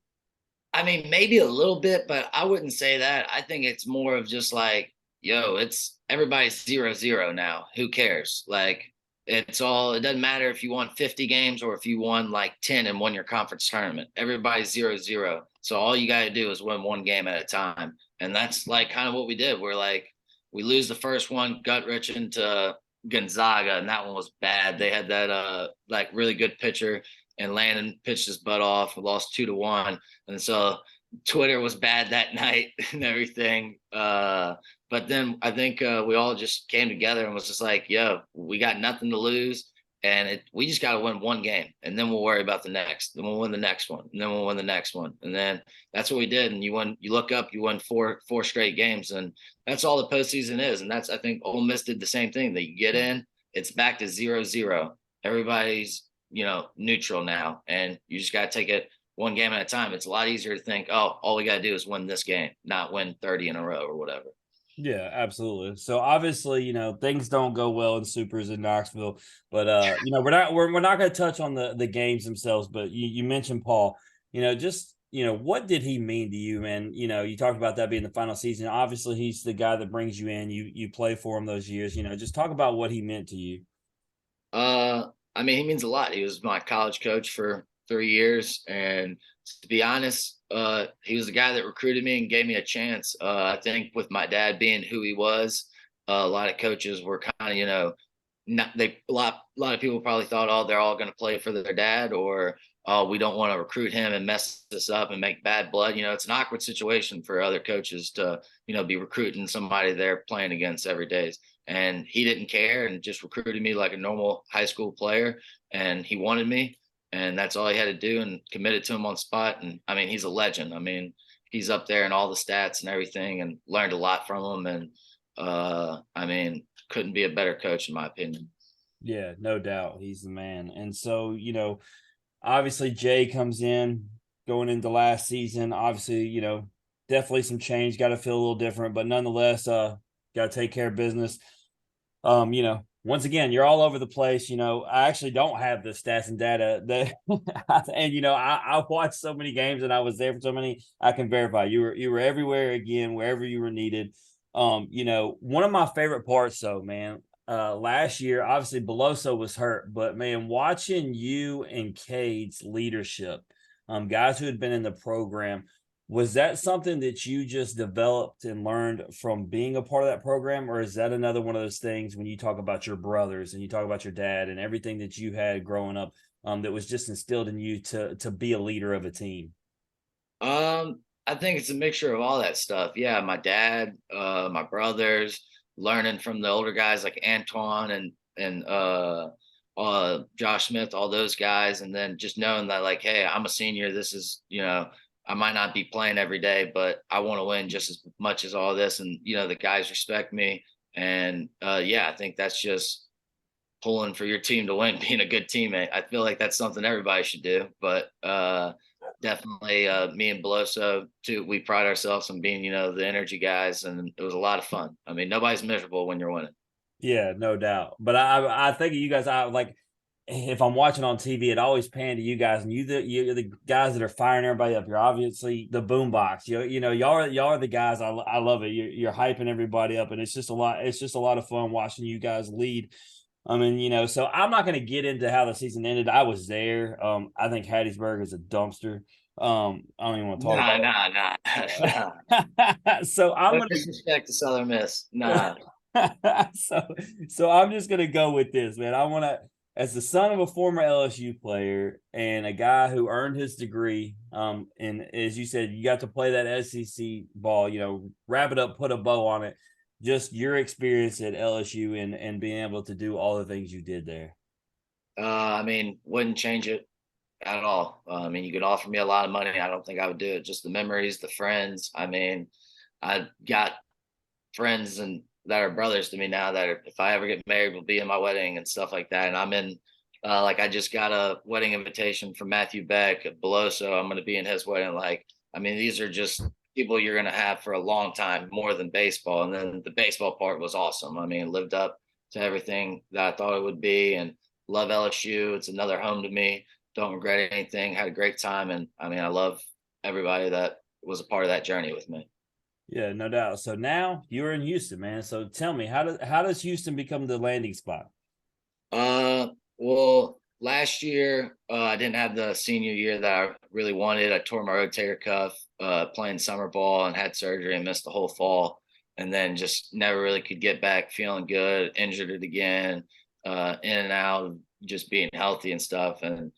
I mean, maybe a little bit, but I wouldn't say that. I think it's more of just like, yo, it's everybody's 0-0 now. Who cares? Like, it doesn't matter if you won 50 games or if you won like 10 and won your conference tournament. Everybody's 0-0. So all you got to do is win one game at a time. And that's like kind of what we did. We're like, we lose the first one, gut wrenching to Gonzaga, and that one was bad. They had that like really good pitcher, and Landon pitched his butt off. We lost 2-1. And so Twitter was bad that night and everything. But then I think we all just came together and was just like, yo, we got nothing to lose. And we just got to win one game, and then we'll worry about the next. Then we'll win the next one, and then we'll win the next one, and then that's what we did. And you won. You look up, you won four straight games, and that's all the postseason is. And that's, I think Ole Miss did the same thing. That you get in, it's back to 0-0. Everybody's neutral now, and you just got to take it one game at a time. It's a lot easier to think, oh, all we got to do is win this game, not win 30 in a row or whatever. Yeah, absolutely. So obviously, things don't go well in supers in Knoxville, but we're not going to touch on the games themselves. But you mentioned Paul. What did he mean to you, man? You talked about that being the final season. Obviously, he's the guy that brings you in. You play for him those years. Just talk about what he meant to you. I mean, he means a lot. He was my college coach for 3 years, and to be honest, he was the guy that recruited me and gave me a chance. I think with my dad being who he was, a lot of coaches were kind of, not they a lot of people probably thought, oh, they're all going to play for their dad, or oh, we don't want to recruit him and mess this up and make bad blood. It's an awkward situation for other coaches to be recruiting somebody they're playing against every day. And he didn't care and just recruited me like a normal high school player, and he wanted me, and that's all he had to do, and committed to him on spot. And I mean, he's a legend. I mean, he's up there in all the stats and everything, and learned a lot from him. And I mean, couldn't be a better coach in my opinion. Yeah, no doubt. He's the man. And so, obviously Jay comes in going into last season. Obviously, definitely some change, got to feel a little different, but nonetheless, got to take care of business. Once again, you're all over the place. I actually don't have the stats and data that, and I watched so many games and I was there for so many. I can verify you were everywhere again, wherever you were needed. One of my favorite parts, though, man, last year, obviously Beloso was hurt, but man, watching you and Cade's leadership, guys who had been in the program. Was that something that you just developed and learned from being a part of that program? Or is that another one of those things when you talk about your brothers and you talk about your dad and everything that you had growing up, that was just instilled in you to be a leader of a team? I think it's a mixture of all that stuff. Yeah, my dad, my brothers, learning from the older guys like Antoine and Josh Smith, all those guys, and then just knowing that, like, hey, I'm a senior. This is, I might not be playing every day, but I want to win just as much as all this. And, the guys respect me. And yeah, I think that's just pulling for your team to win, being a good teammate. I feel like that's something everybody should do. But definitely me and Beloso, too, we pride ourselves on being, the energy guys. And it was a lot of fun. I mean, nobody's miserable when you're winning. Yeah, no doubt. But I think you guys, if I'm watching on TV, it always pan to you guys, and you're the guys that are firing everybody up. You're obviously the boombox. Y'all are the guys. I love it. You're hyping everybody up, and it's just a lot. It's just a lot of fun watching you guys lead. I mean, so I'm not going to get into how the season ended. I was there. I think Hattiesburg is a dumpster. I don't even want to talk Nah. about it. So I'm No going to disrespect to Southern Miss. Nah. so I'm just gonna go with this, man. I want to, as the son of a former LSU player and a guy who earned his degree, and as you said, you got to play that SEC ball, wrap it up, put a bow on it. Just your experience at LSU and being able to do all the things you did there. I mean, wouldn't change it at all. I mean, you could offer me a lot of money. I don't think I would do it. Just the memories, the friends. I mean, I got friends and that are brothers to me now that if I ever get married will be in my wedding and stuff like that. And I'm in like I just got a wedding invitation from Matthew Beck at Beloso. I'm gonna be in his wedding. Like, I mean, these are just people you're gonna have for a long time, more than baseball. And then the baseball part was awesome. I mean, it lived up to everything that I thought it would be, and love LSU. It's another home to me. Don't regret anything. Had a great time, and I mean, I love everybody that was a part of that journey with me. Yeah, no doubt. So now you're in Houston, man. So tell me, how does Houston become the landing spot? Well, last year I didn't have the senior year that I really wanted. I tore my rotator cuff playing summer ball and had surgery and missed the whole fall, and then just never really could get back feeling good. Injured it again, in and out, of just being healthy and stuff, and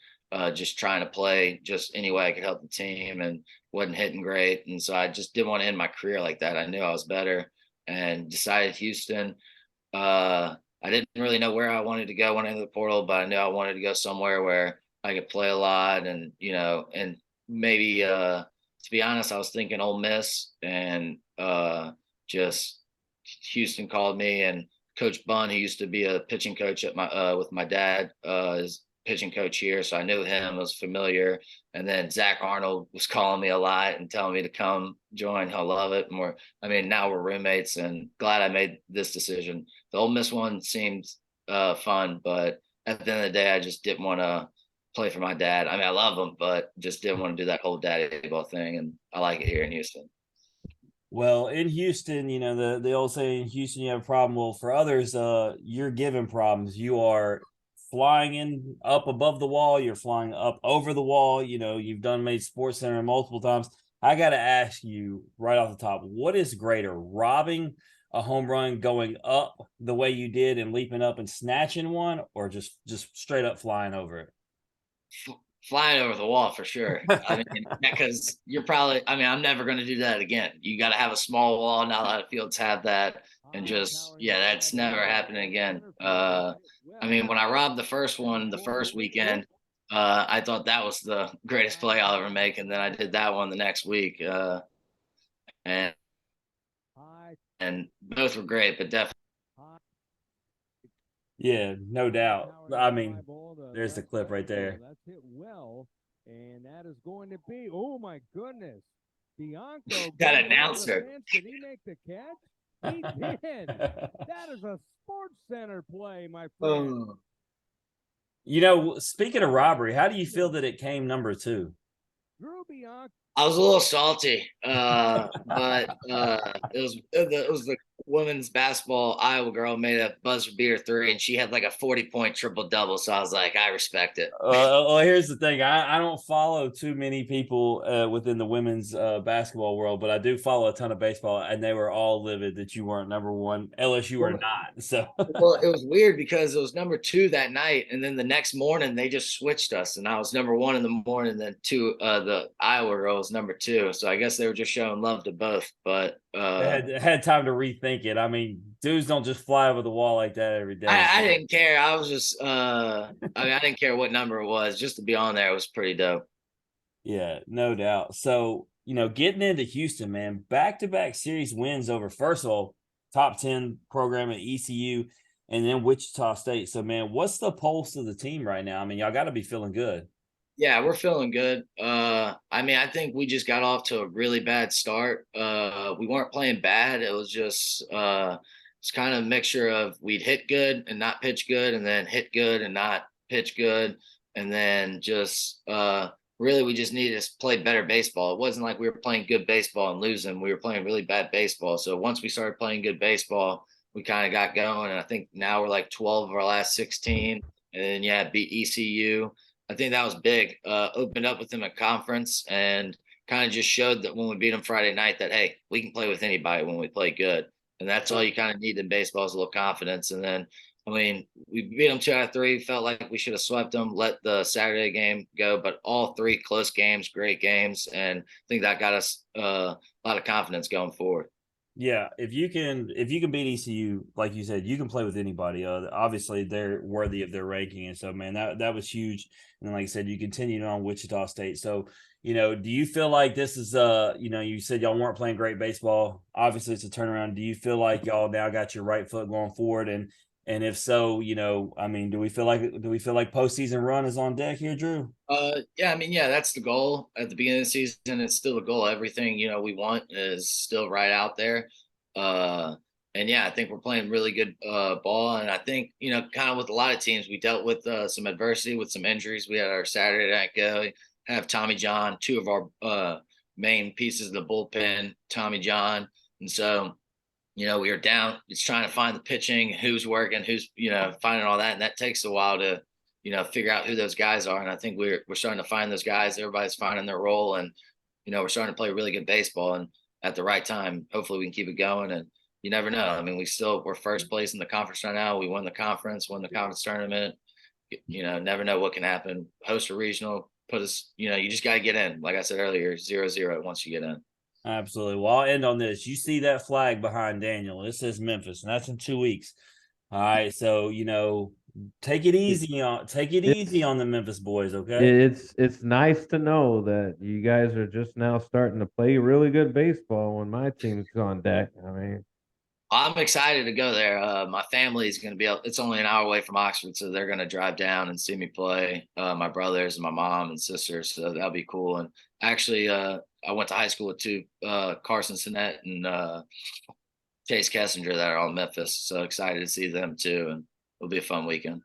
just trying to play just any way I could help the team, and wasn't hitting great. And so I just didn't want to end my career like that. I knew I was better, and decided Houston. I didn't really know where I wanted to go when I entered the portal, but I knew I wanted to go somewhere where I could play a lot, and and maybe to be honest, I was thinking Ole Miss, and just Houston called me, and Coach Bunn, who used to be a pitching coach at my with my dad, is pitching coach here, so I knew him, was familiar. And then Zach Arnold was calling me a lot and telling me to come join. He'll love it. And now we're roommates, and glad I made this decision. The Ole Miss one seemed fun, but at the end of the day, I just didn't want to play for my dad. I mean, I love him, but just didn't want to do that whole daddy ball thing. And I like it here in Houston. Well, in Houston, the old saying, Houston, you have a problem. Well, for others, you're given problems. You are flying in up above the wall. You're flying up over the wall. You've made Sports Center multiple times. I got to ask you right off the top, what is greater, robbing a home run, going up the way you did and leaping up and snatching one, or just straight up flying over it? Flying over the wall for sure. I mean, because I'm never going to do that again. You got to have a small wall. Not a lot of fields have that. And that's never happening again. I mean, when I robbed the first one, the first weekend, I thought that was the greatest play I'll ever make. And then I did that one the next week. And both were great, but definitely. Yeah, no doubt. I mean, there's the clip right there. That's hit well, and that is going to be, oh my goodness, Bianco. That announcer. Did he make the catch? He did. That is a Sports Center play, my friend. Speaking of robbery, how do you feel that it came number 2? Drew Bianco. I was a little salty, but it was the women's basketball Iowa girl made a buzzer beater 3, and she had like a 40-point triple double. So I was like, I respect it. Well, here's the thing: I don't follow too many people within the women's basketball world, but I do follow a ton of baseball, and they were all livid that you weren't number 1, LSU or not. So, well, it was weird because it was number 2 that night, and then the next morning they just switched us, and I was number 1 in the morning, and then the Iowa girl was number 2. So I guess they were just showing love to both, but had time to rethink it. I mean, dudes don't just fly over the wall like that every day. I didn't care. I was just I didn't care what number it was. Just to be on there was pretty dope. Yeah, no doubt. So, getting into Houston, man, back-to-back series wins over, first of all, top 10 program at ECU and then Wichita State. So, man, what's the pulse of the team right now? I mean, y'all got to be feeling good. Yeah, we're feeling good. I mean, I think we just got off to a really bad start. We weren't playing bad. It was just it's kind of a mixture of we'd hit good and not pitch good, and then hit good and not pitch good, and then just really we just needed to play better baseball. It wasn't like we were playing good baseball and losing. We were playing really bad baseball. So once we started playing good baseball, we kind of got going. And I think now we're like 12 of our last 16. And then, yeah, beat ECU. I think that was big. Opened up with them at conference and kind of just showed that when we beat them Friday night that, hey, we can play with anybody when we play good. And that's all you kind of need in baseball is a little confidence. And then I mean, we beat them 2 out of 3. Felt like we should have swept them, let the Saturday game go, but all 3 close games, great games, and I think that got us a lot of confidence going forward. Yeah, if you can beat ECU, like you said, you can play with anybody. Obviously, they're worthy of their ranking, and so man, that was huge. And then, like I said, you continued on Wichita State. So, do you feel like this is you said y'all weren't playing great baseball. Obviously, it's a turnaround. Do you feel like y'all now got your right foot going forward? And if so, I mean, do we feel like postseason run is on deck here, Drew? Yeah, I mean, yeah, that's the goal at the beginning of the season. It's still the goal. Everything, we want is still right out there. And yeah, I think we're playing really good ball. And I think, kind of with a lot of teams, we dealt with some adversity with some injuries. We had our Saturday night go, have Tommy John, 2 of our main pieces of the bullpen, Tommy John. And so, we are down. It's trying to find the pitching, who's working, who's, finding all that. And that takes a while to, figure out who those guys are. And I think we're starting to find those guys. Everybody's finding their role. And, we're starting to play really good baseball and at the right time. Hopefully we can keep it going. And you never know. I mean, we're first place in the conference right now. We won the conference tournament. Never know what can happen. Host a regional, put us, you just got to get in. Like I said earlier, 0-0 once you get in. Absolutely. Well, I'll end on this. You see that flag behind Daniel. It says Memphis, and that's in 2 weeks. All right. So, take it easy on the Memphis boys, okay? It's nice to know that you guys are just now starting to play really good baseball when my team's on deck. I mean, I'm excited to go there. My family is going to it's only an hour away from Oxford, so they're going to drive down and see me play. My brothers and my mom and sisters, so that'll be cool. And actually, I went to high school with 2, Carson Sinet and Chase Kessinger that are all Memphis. So excited to see them too, and it'll be a fun weekend.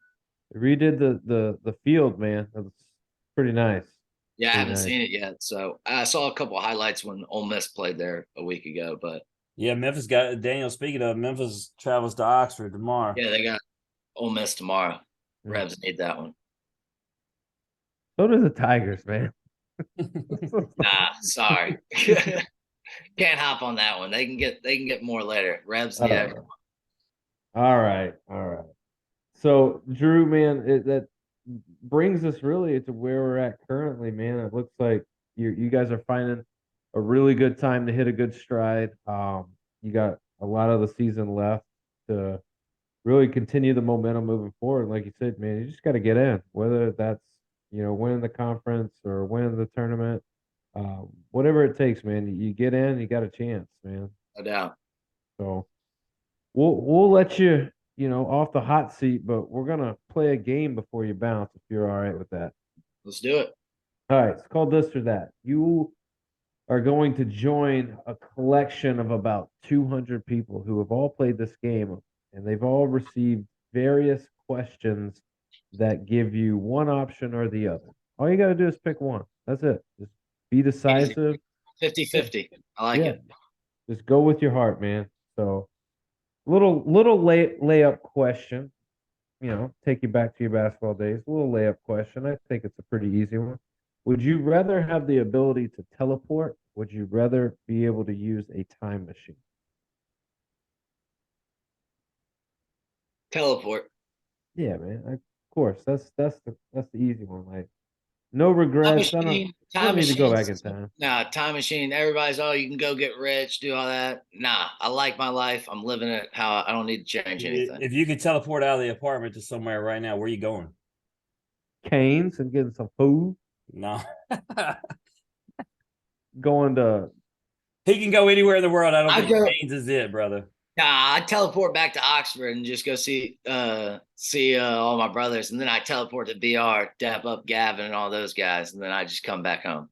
redid the field, man. That's pretty nice. Yeah, I Pretty haven't nice. seen it yet. So I saw a couple of highlights when Ole Miss played there a week ago, but Yeah, Memphis got Daniel. Speaking of, Memphis travels to Oxford tomorrow. yeah, they got Ole Miss tomorrow. Mm. Rebs need that one. So do the Tigers, man. Nah, sorry. Can't hop on that one. They can get more later. Rebs need everyone. All right. So, Drew, man, that brings us really to where we're at currently, man. It looks like you guys are finding a really good time to hit a good stride. You got a lot of the season left to really continue the momentum moving forward. Like you said, man, you just got to get in, whether that's winning the conference or winning the tournament, whatever it takes, man. You get in, you got a chance, man. No doubt. So we'll let you off the hot seat, but we're gonna play a game before you bounce if you're all right with that. Let's do it. All right, it's called this or that. You are going to join a collection of about 200 people who have all played this game, and they've all received various questions that give you one option or the other. All you got to do is pick one. That's it. Just be decisive. 50-50. I like it. Just go with your heart, man. So, little layup question. Take you back to your basketball days. A little layup question. I think it's a pretty easy one. Would you rather have the ability to teleport? Would you rather be able to use a time machine? Teleport. Yeah, man. Of course. That's the easy one. Like, no regrets. I don't need to go back in time. Nah, time machine. Everybody's, you can go get rich, do all that. Nah, I like my life. I'm living it how I don't need to change anything. If you could teleport out of the apartment to somewhere right now, where are you going? Canes and getting some food. No. Going to. He can go anywhere in the world. I don't think Canes is it, brother. Nah, I teleport back to Oxford and just go see all my brothers, and then I teleport to BR, dap up Gavin and all those guys, and then I just come back home.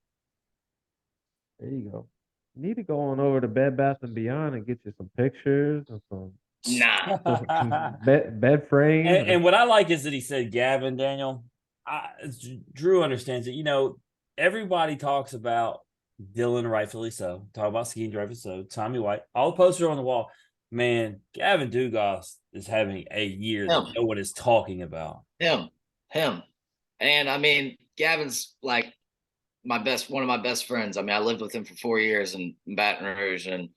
There you go. You need to go on over to Bed Bath and Beyond and get you some pictures and some Nah. Bed frame. And what I like is that he said, Gavin, Daniel, Drew understands it. You know, everybody talks about Dylan, rightfully so. Talk about Skiing, rightfully so. Tommy White, all the posters on the wall. Man, Gavin Dugas is having a year that no one is talking about. Him. And I mean, Gavin's like one of my best friends. I mean, I lived with him for 4 years in Baton Rouge, and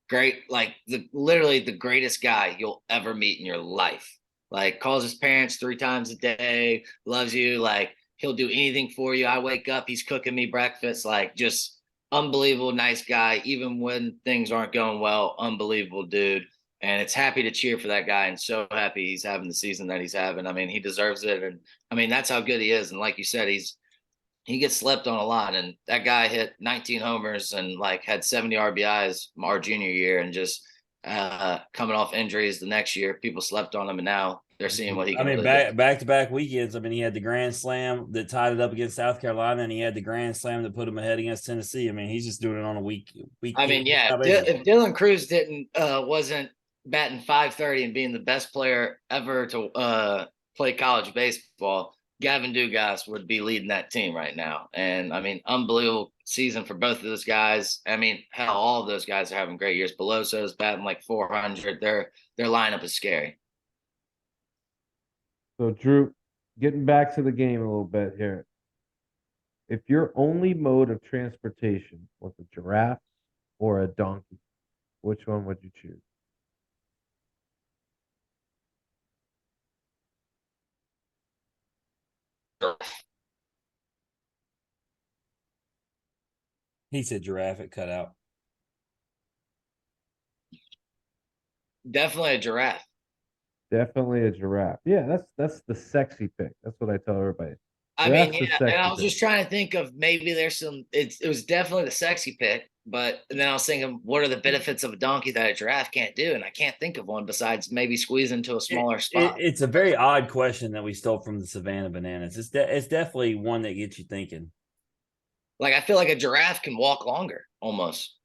great, like literally the greatest guy you'll ever meet in your life. Like, calls his parents 3 times a day, loves you, like he'll do anything for you. I wake up, he's cooking me breakfast, like just unbelievable nice guy, even when things aren't going well. Unbelievable dude. And it's happy to cheer for that guy, and so happy he's having the season that he's having. I mean, he deserves it. And I mean, that's how good he is. And like you said, he gets slept on a lot. And that guy hit 19 homers and like had 70 RBIs our junior year, and just coming off injuries the next year, people slept on him, and now they're seeing what he can. I mean, really back to back weekends. I mean, he had the grand slam that tied it up against South Carolina, and he had the grand slam that put him ahead against Tennessee. I mean, he's just doing it on a week. I mean, yeah, if Dylan Cruz wasn't batting 530 and being the best player ever to play college baseball, Gavin Dugas would be leading that team right now. And I mean, unbelievable season for both of those guys. I mean, hell, all of those guys are having great years. Beloso's batting like 400. Their lineup is scary. So, Drew, getting back to the game a little bit here. If your only mode of transportation was a giraffe or a donkey, which one would you choose? He said giraffe. It cut out. Definitely a giraffe. Definitely a giraffe. Yeah, that's the sexy pick. That's what I tell everybody. I mean, yeah, and I was just trying to think of maybe there's some. It was definitely the sexy pick, but then I was thinking, what are the benefits of a donkey that a giraffe can't do? And I can't think of one besides maybe squeeze into a smaller spot. It's a very odd question that we stole from the Savannah Bananas. It's definitely one that gets you thinking. Like, I feel like a giraffe can walk longer, almost.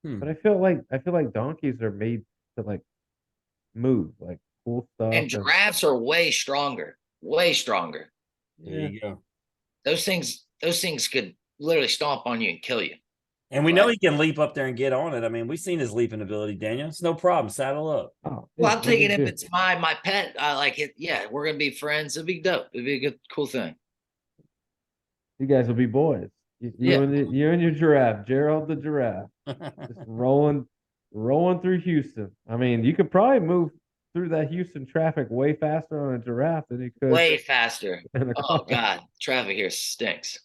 But I feel like donkeys are made to like move, like cool stuff. And giraffes are way stronger. Way stronger. There you go. Those things could literally stomp on you and kill you. And we know he can leap up there and get on it. I mean, we've seen his leaping ability, Daniel. It's no problem. Saddle up. Oh, well, I'm thinking if it's my pet, I like it. Yeah, we're gonna be friends. It'd be dope. It'd be a good, cool thing. You guys will be boys. You and your giraffe, Gerald the giraffe, just rolling through Houston. I mean, you could probably move through that Houston traffic way faster on a giraffe than you could. Way faster. Oh God, traffic here stinks.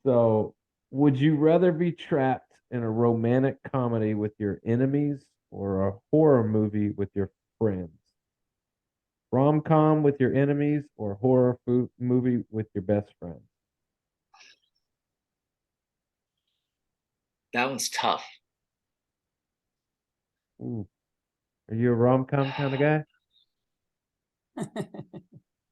So, would you rather be trapped in a romantic comedy with your enemies or a horror movie with your friends? Rom-com with your enemies or horror movie with your best friend? That one's tough. Ooh. Are you a rom-com kind of guy?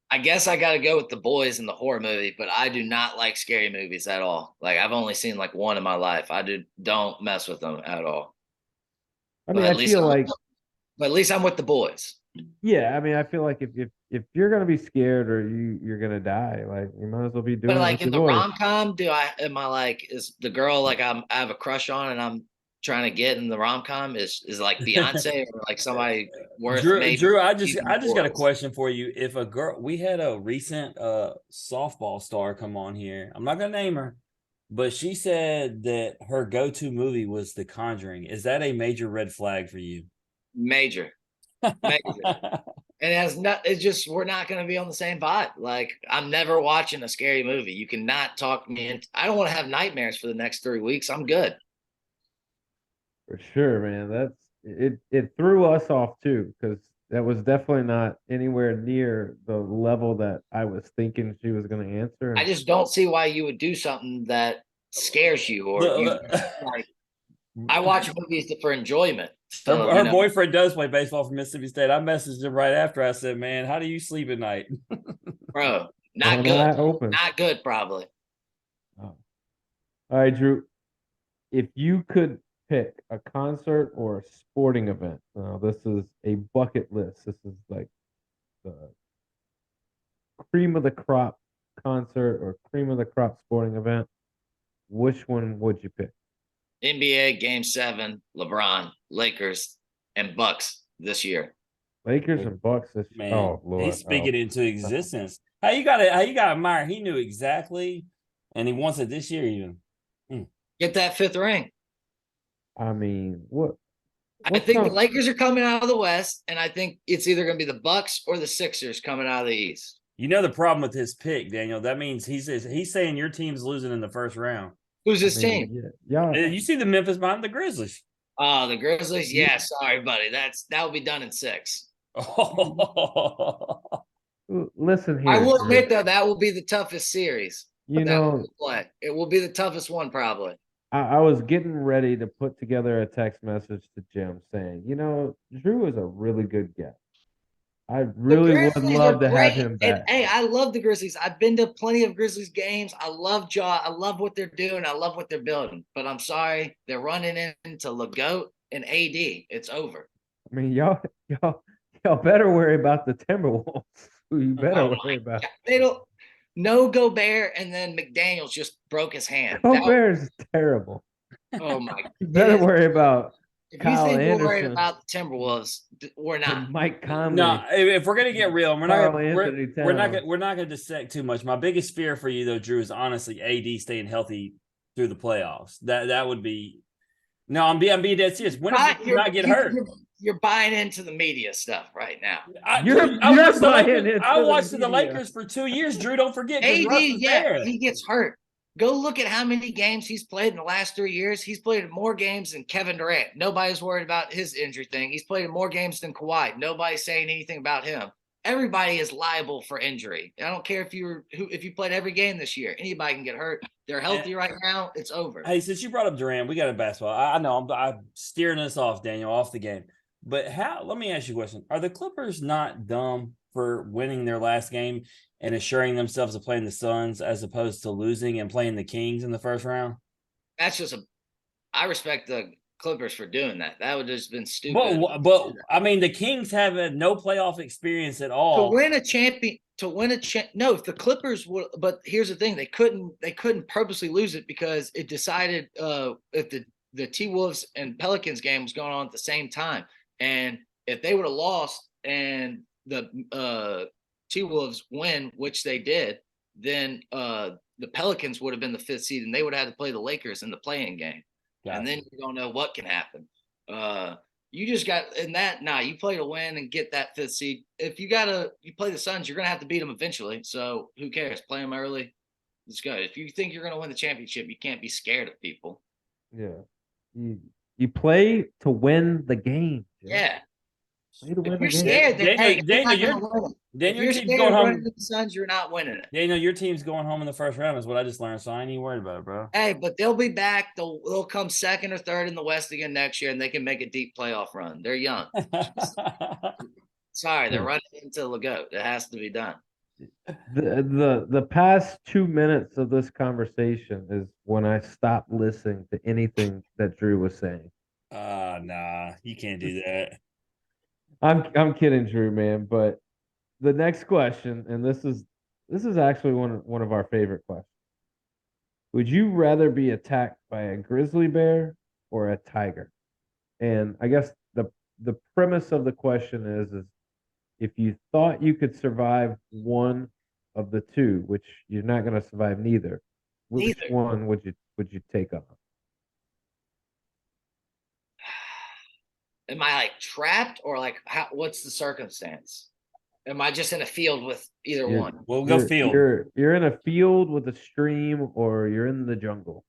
I guess I got to go with The Boys and the horror movie, but I do not like scary movies at all. Like, I've only seen like one in my life. Don't mess with them at all. I mean, I feel like, but at least I'm with The Boys. Yeah, I mean, I feel like if you're gonna be scared or you're gonna die, like you might as well be doing. But like in the rom-com, is the girl like I have a crush on and I'm trying to get in the rom-com is like Beyonce or like somebody worth? Drew, I just got a question for you. If a girl, we had a recent softball star come on here. I'm not gonna name her, but she said that her go-to movie was The Conjuring. Is that a major red flag for you? Major. And we're not going to be on the same vibe. Like, I'm never watching a scary movie. You cannot talk me into. I don't want to have nightmares for the next 3 weeks. I'm good. For sure, man. That's it. It threw us off too, because that was definitely not anywhere near the level that I was thinking she was going to answer. I just don't see why you would do something that scares you or like. I watch movies for enjoyment. So, her boyfriend does play baseball for Mississippi State. I messaged him right after. I said, "Man, how do you sleep at night?" Bro, not good. Not good, probably. Oh. All right, Drew. If you could pick a concert or a sporting event, now this is a bucket list. This is like the cream of the crop concert or cream of the crop sporting event, which one would you pick? NBA Game 7, LeBron, Lakers, and Bucks this year. Lakers and Bucks this year. Man, Oh Lord. he's speaking into existence. How you got to admire. He knew exactly, and he wants it this year even. Get that 5th ring. I mean, what? I think the Lakers are coming out of the West, and I think it's either going to be the Bucks or the Sixers coming out of the East. You know the problem with his pick, Daniel. That means he's saying your team's losing in the first round. Who's his team? Yeah. You see the Memphis behind the Grizzlies. Oh, the Grizzlies. Yeah, sorry, buddy. That will be done in 6. Listen here. I will admit though, that will be the toughest series. You know, it will be the toughest one probably. I was getting ready to put together a text message to Jim saying, Drew is a really good guest. I really would love to have him back. And, hey, I love the Grizzlies. I've been to plenty of Grizzlies games. I love Jaw. I love what they're doing. I love what they're building. But I'm sorry, they're running into LeGoat and AD. It's over. I mean, y'all better worry about the Timberwolves. Who you better worry about? They don't. No Gobert, and then McDaniels just broke his hand. Gobert is terrible. Oh my! You better worry about if Kyle you think Anderson. we're worried about the Timberwolves, we're not. Mike Conley. No, if we're gonna get real, we're not gonna dissect too much. My biggest fear for you though, Drew, is honestly AD staying healthy through the playoffs. That would be. No, I'm being dead serious. When does he not get hurt? You're buying into the media stuff right now. I watched the Lakers for 2 years. Drew, don't forget. AD, he gets hurt. Go look at how many games he's played in the last 3 years. He's played more games than Kevin Durant. Nobody's worried about his injury thing. He's played more games than Kawhi. Nobody's saying anything about him. Everybody is liable for injury. I don't care if you played every game this year. Anybody can get hurt. They're healthy right now. It's over. Hey, since you brought up Durant, we got a basketball. I know I'm steering us off, Daniel, off the game. But let me ask you a question. Are the Clippers not dumb for winning their last game and assuring themselves of playing the Suns as opposed to losing and playing the Kings in the first round? That's just I respect the Clippers for doing that. That would have just been stupid. But I mean, the Kings have no playoff experience at all. No, if the Clippers would, but here's the thing, they couldn't purposely lose it because it decided if the T-Wolves and Pelicans game was going on at the same time. And if they would have lost and the T-Wolves win, which they did, then the Pelicans would have been the 5th seed and they would have had to play the Lakers in the play-in game. Gotcha. And then you don't know what can happen. You just got in that. You play to win and get that 5th seed. If you play the Suns, you're gonna have to beat them eventually. So who cares? Play them early. Let's go. If you think you're gonna win the championship, you can't be scared of people. Yeah, you play to win the game. Yeah. If you're scared, Daniel, your team's going home. The Suns, you're not winning it. Daniel, your team's going home in the first round is what I just learned. So I ain't even worried about it, bro. Hey, but they'll be back. They'll come 2nd or 3rd in the West again next year, and they can make a deep playoff run. They're young. Sorry, they're running into LeGoat. It has to be done. The past 2 minutes of this conversation is when I stopped listening to anything that Drew was saying. Nah, you can't do that. I'm kidding, Drew, man. But the next question, and this is actually one of our favorite questions. Would you rather be attacked by a grizzly bear or a tiger? And I guess the premise of the question is if you thought you could survive one of the two, which you're not going to survive neither, which one would you take on? Am I like trapped or like what's the circumstance? Am I just in a field with either one? We'll go field. You're in a field with a stream or you're in the jungle.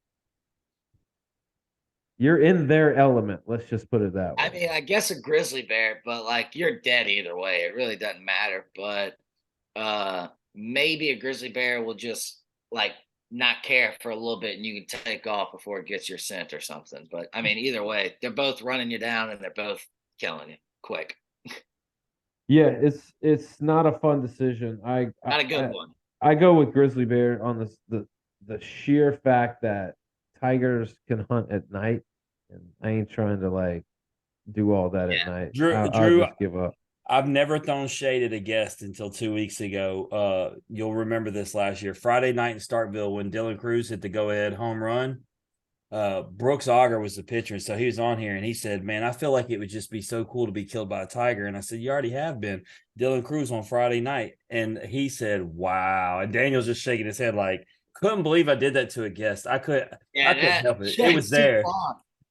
You're in their element. Let's just put it that way. I mean, I guess a grizzly bear, but like you're dead either way. It really doesn't matter. But maybe a grizzly bear will just like not care for a little bit and you can take off before it gets your scent or something. But I mean, either way, they're both running you down and they're both killing you quick. Yeah, it's not a fun decision. Not a good one. I go with grizzly bear on the sheer fact that tigers can hunt at night and I ain't trying to like do all that at night. I'll Drew, just give up. I've never thrown shade at a guest until 2 weeks ago. You'll remember this last year, Friday night in Starkville when Dylan Cruz hit the go-ahead home run. Brooks Auger was the pitcher, and so he was on here, and he said, "Man, I feel like it would just be so cool to be killed by a tiger." And I said, "You already have been." Dylan Cruz on Friday night, and he said, "Wow." And Daniel's just shaking his head like, "Couldn't believe I did that to a guest. I couldn't help it. It was there."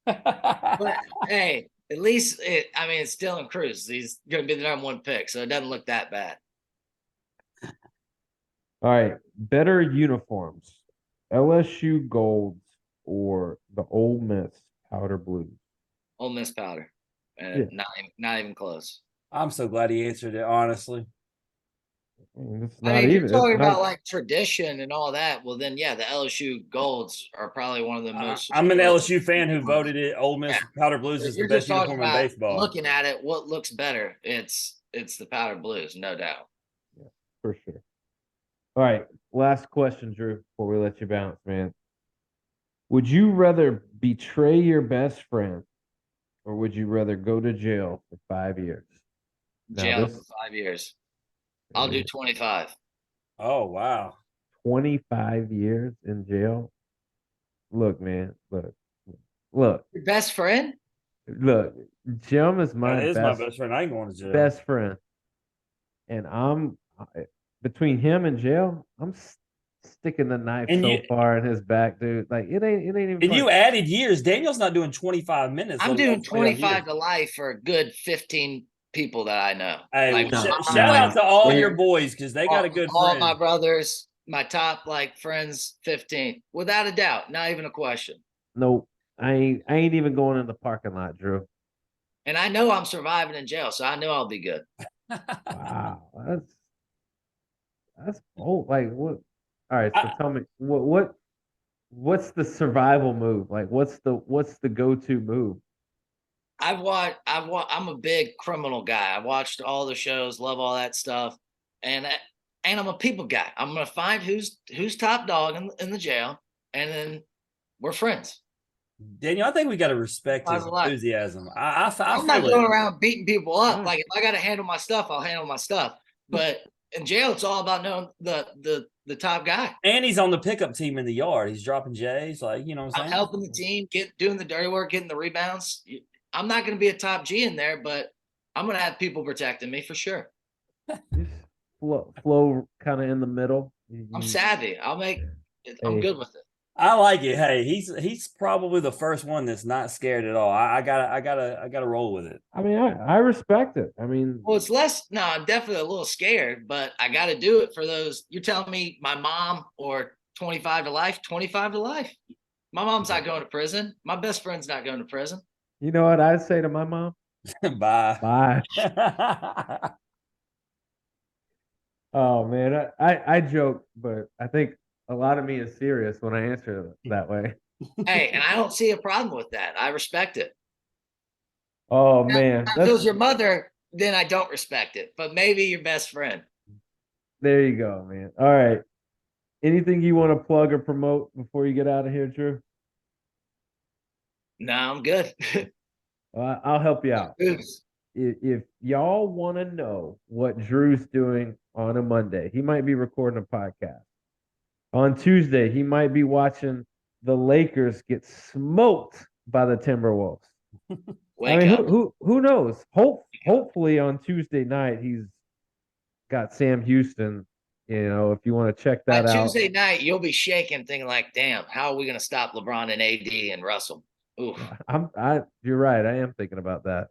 But hey, at least it's Dylan Cruz. He's going to be the #1 pick, so it doesn't look that bad. All right, better uniforms: LSU Golds or the Ole Miss Powder Blues? Ole Miss powder, Yeah. not even close. I'm so glad he answered it honestly. It's I not mean, if even. you're talking It's not, about like tradition and all that, well, then yeah, the LSU Golds are probably one of the most. I'm an historic LSU fan who uniforms. voted it. Ole Miss Yeah. Powder Blues If is the you're best just talking uniform in about baseball. looking at it, what looks better? It's the powder blues, no doubt. yeah, for sure. All right, last question, Drew, before we let you bounce, man. Would you rather betray your best friend or would you rather go to jail for 5 years? Now Jail this for 5 years. I'll do 25. Oh wow. 25 years in jail. Look, man, look, Your best friend? look. Jim is my That is best my best friend. I ain't going to jail. best friend, and between him and jail, I'm sticking the knife And so far in his back, dude. Like it ain't even. And you funny. added years. Daniel's not doing 25 minutes. I'm let alone doing 25 25 years. to life for a good 15 people that I know. Hey, Like well, my shout mom, out to all like, your boys because they got a good all friend. my brothers, my top like friends, 15, without a doubt, not even a question. Nope. I ain't even going in the parking lot, Drew. And I know I'm surviving in jail, so I know I'll be good. Wow, that's bold. Like what? All right, so tell me what's the survival move? Like what's the go-to move? I'm a big criminal guy. I watched all the shows, love all that stuff, and I'm a people guy. I'm gonna find who's top dog in the jail, and then we're friends. Daniel, I think we got to respect his How's it like? enthusiasm. I I'm not feel going it. around beating people up. Right. Like if I got to handle my stuff, I'll handle my stuff. But in jail, it's all about knowing the top guy. And he's on the pickup team in the yard. He's dropping J's, like, you know what I'm I'm saying? helping the team, doing the dirty work, getting the rebounds. I'm not going to be a top G in there, but I'm going to have people protecting me for sure. Just flow kind of in the middle. I'm savvy. I'm good with it. I like it. Hey, he's probably the first one that's not scared at all. I gotta roll with it. I mean, I respect it. I mean, Well, it's less. No, I'm definitely a little scared, but I got to do it for those. You're telling me my mom or 25 to life? 25 to life. My mom's not going to prison. My best friend's not going to prison. you know what I'd say to my mom? Bye. Bye. Oh man, I joke, but I think a lot of me is serious when I answer it that way. Hey, and I don't see a problem with that. I respect it. Oh man, If it was your mother, then I don't respect it. But maybe your best friend. there you go, man. All right. Anything you want to plug or promote before you get out of here, Drew? No, I'm good. I'll help you out. Oops. If y'all want to know what Drew's doing on a Monday, he might be recording a podcast. On Tuesday, he might be watching the Lakers get smoked by the Timberwolves. Wake I mean, up. who knows? Hopefully on Tuesday night he's got Sam Houston. You know, if you want to check that By out. Tuesday night, you'll be shaking, thinking like, "Damn, how are we going to stop LeBron and AD and Russell?" Oof. You're right. I am thinking about that.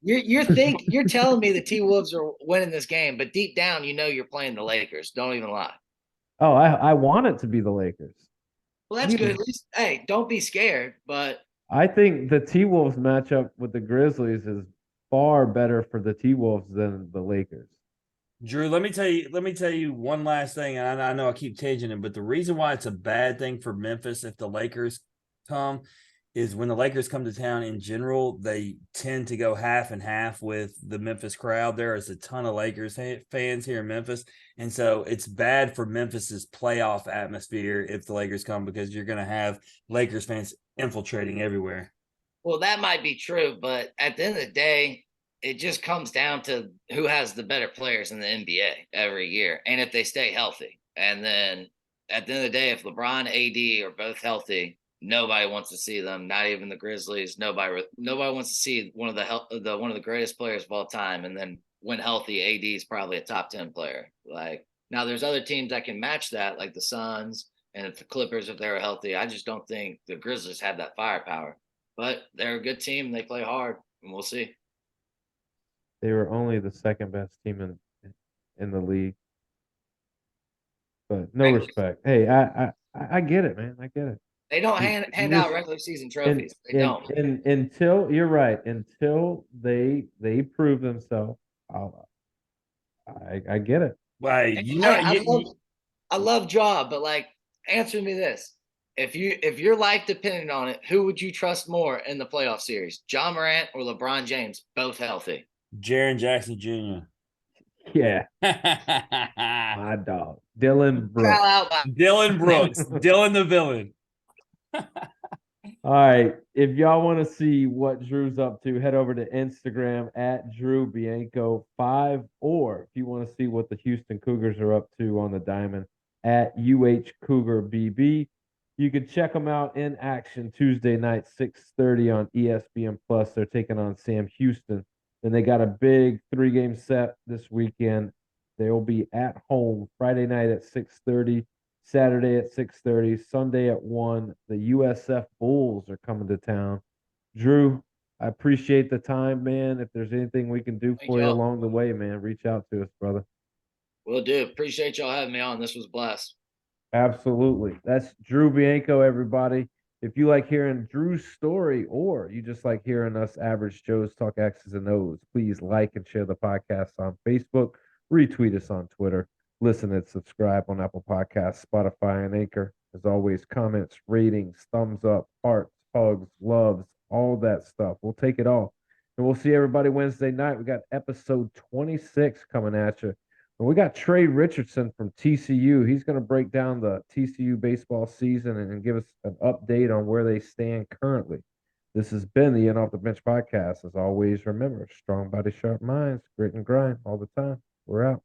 You're telling me the T-Wolves are winning this game, but deep down, you know you're playing the Lakers. Don't even lie. Oh, I want it to be the Lakers. Well, that's good. At least, hey, don't be scared. But I think the T-Wolves matchup with the Grizzlies is far better for the T-Wolves than the Lakers. Drew, let me tell you one last thing. And I know I keep changing it, but the reason why it's a bad thing for Memphis if the Lakers come is when the Lakers come to town in general, they tend to go half and half with the Memphis crowd. There is a ton of Lakers fans here in Memphis. And so it's bad for Memphis's playoff atmosphere if the Lakers come because you're going to have Lakers fans infiltrating everywhere. Well, that might be true, but at the end of the day, it just comes down to who has the better players in the NBA every year, and if they stay healthy. And then at the end of the day, if LeBron, AD are both healthy, nobody wants to see them. Not even the Grizzlies. Nobody wants to see one of the greatest players of all time. And then when healthy, AD is probably a top 10 player. Like now, there's other teams that can match that, like the Suns and if the Clippers if they were healthy. I just don't think the Grizzlies have that firepower. But they're a good team. They play hard, and we'll see. They were only the second best team in the league. But no respect. Hey, I get it, man. I get it. They don't You, hand you out just regular season trophies. They and don't. until you're right, until they prove themselves, I get it. Why I love Ja, but like, answer me this: if your life depended on it, who would you trust more in the playoff series, John Morant or LeBron James, both healthy? Jaren Jackson Jr. Yeah, my dog, Dylan Brooks. Dylan Brooks, Dylan the villain. All right. If y'all want to see what Drew's up to, head over to Instagram at Drew Bianco 5, or if you want to see what the Houston Cougars are up to on the diamond at Cougar BB. You can check them out in action Tuesday night, 6:30 on ESPN Plus. They're taking on Sam Houston. Then they got a big 3-game set this weekend. They will be at home Friday night at 6:30. Saturday at 6:30, Sunday at 1. The USF Bulls are coming to town. Drew, I appreciate the time, man. If there's anything we can do for you along the way, man, reach out to us, brother. Will do. Appreciate y'all having me on. This was blessed. Absolutely. That's Drew Bianco, everybody. If you like hearing Drew's story or you just like hearing us average Joes talk X's and O's, please like and share the podcast on Facebook, retweet us on Twitter. Listen and subscribe on Apple Podcasts, Spotify, and Anchor. As always, comments, ratings, thumbs up, hearts, hugs, loves, all that stuff. We'll take it all. And we'll see everybody Wednesday night. We got episode 26 coming at you. And we got Trey Richardson from TCU. He's going to break down the TCU baseball season and give us an update on where they stand currently. This has been the In Off the Bench podcast. As always, remember, strong body, sharp minds, grit and grind all the time. We're out.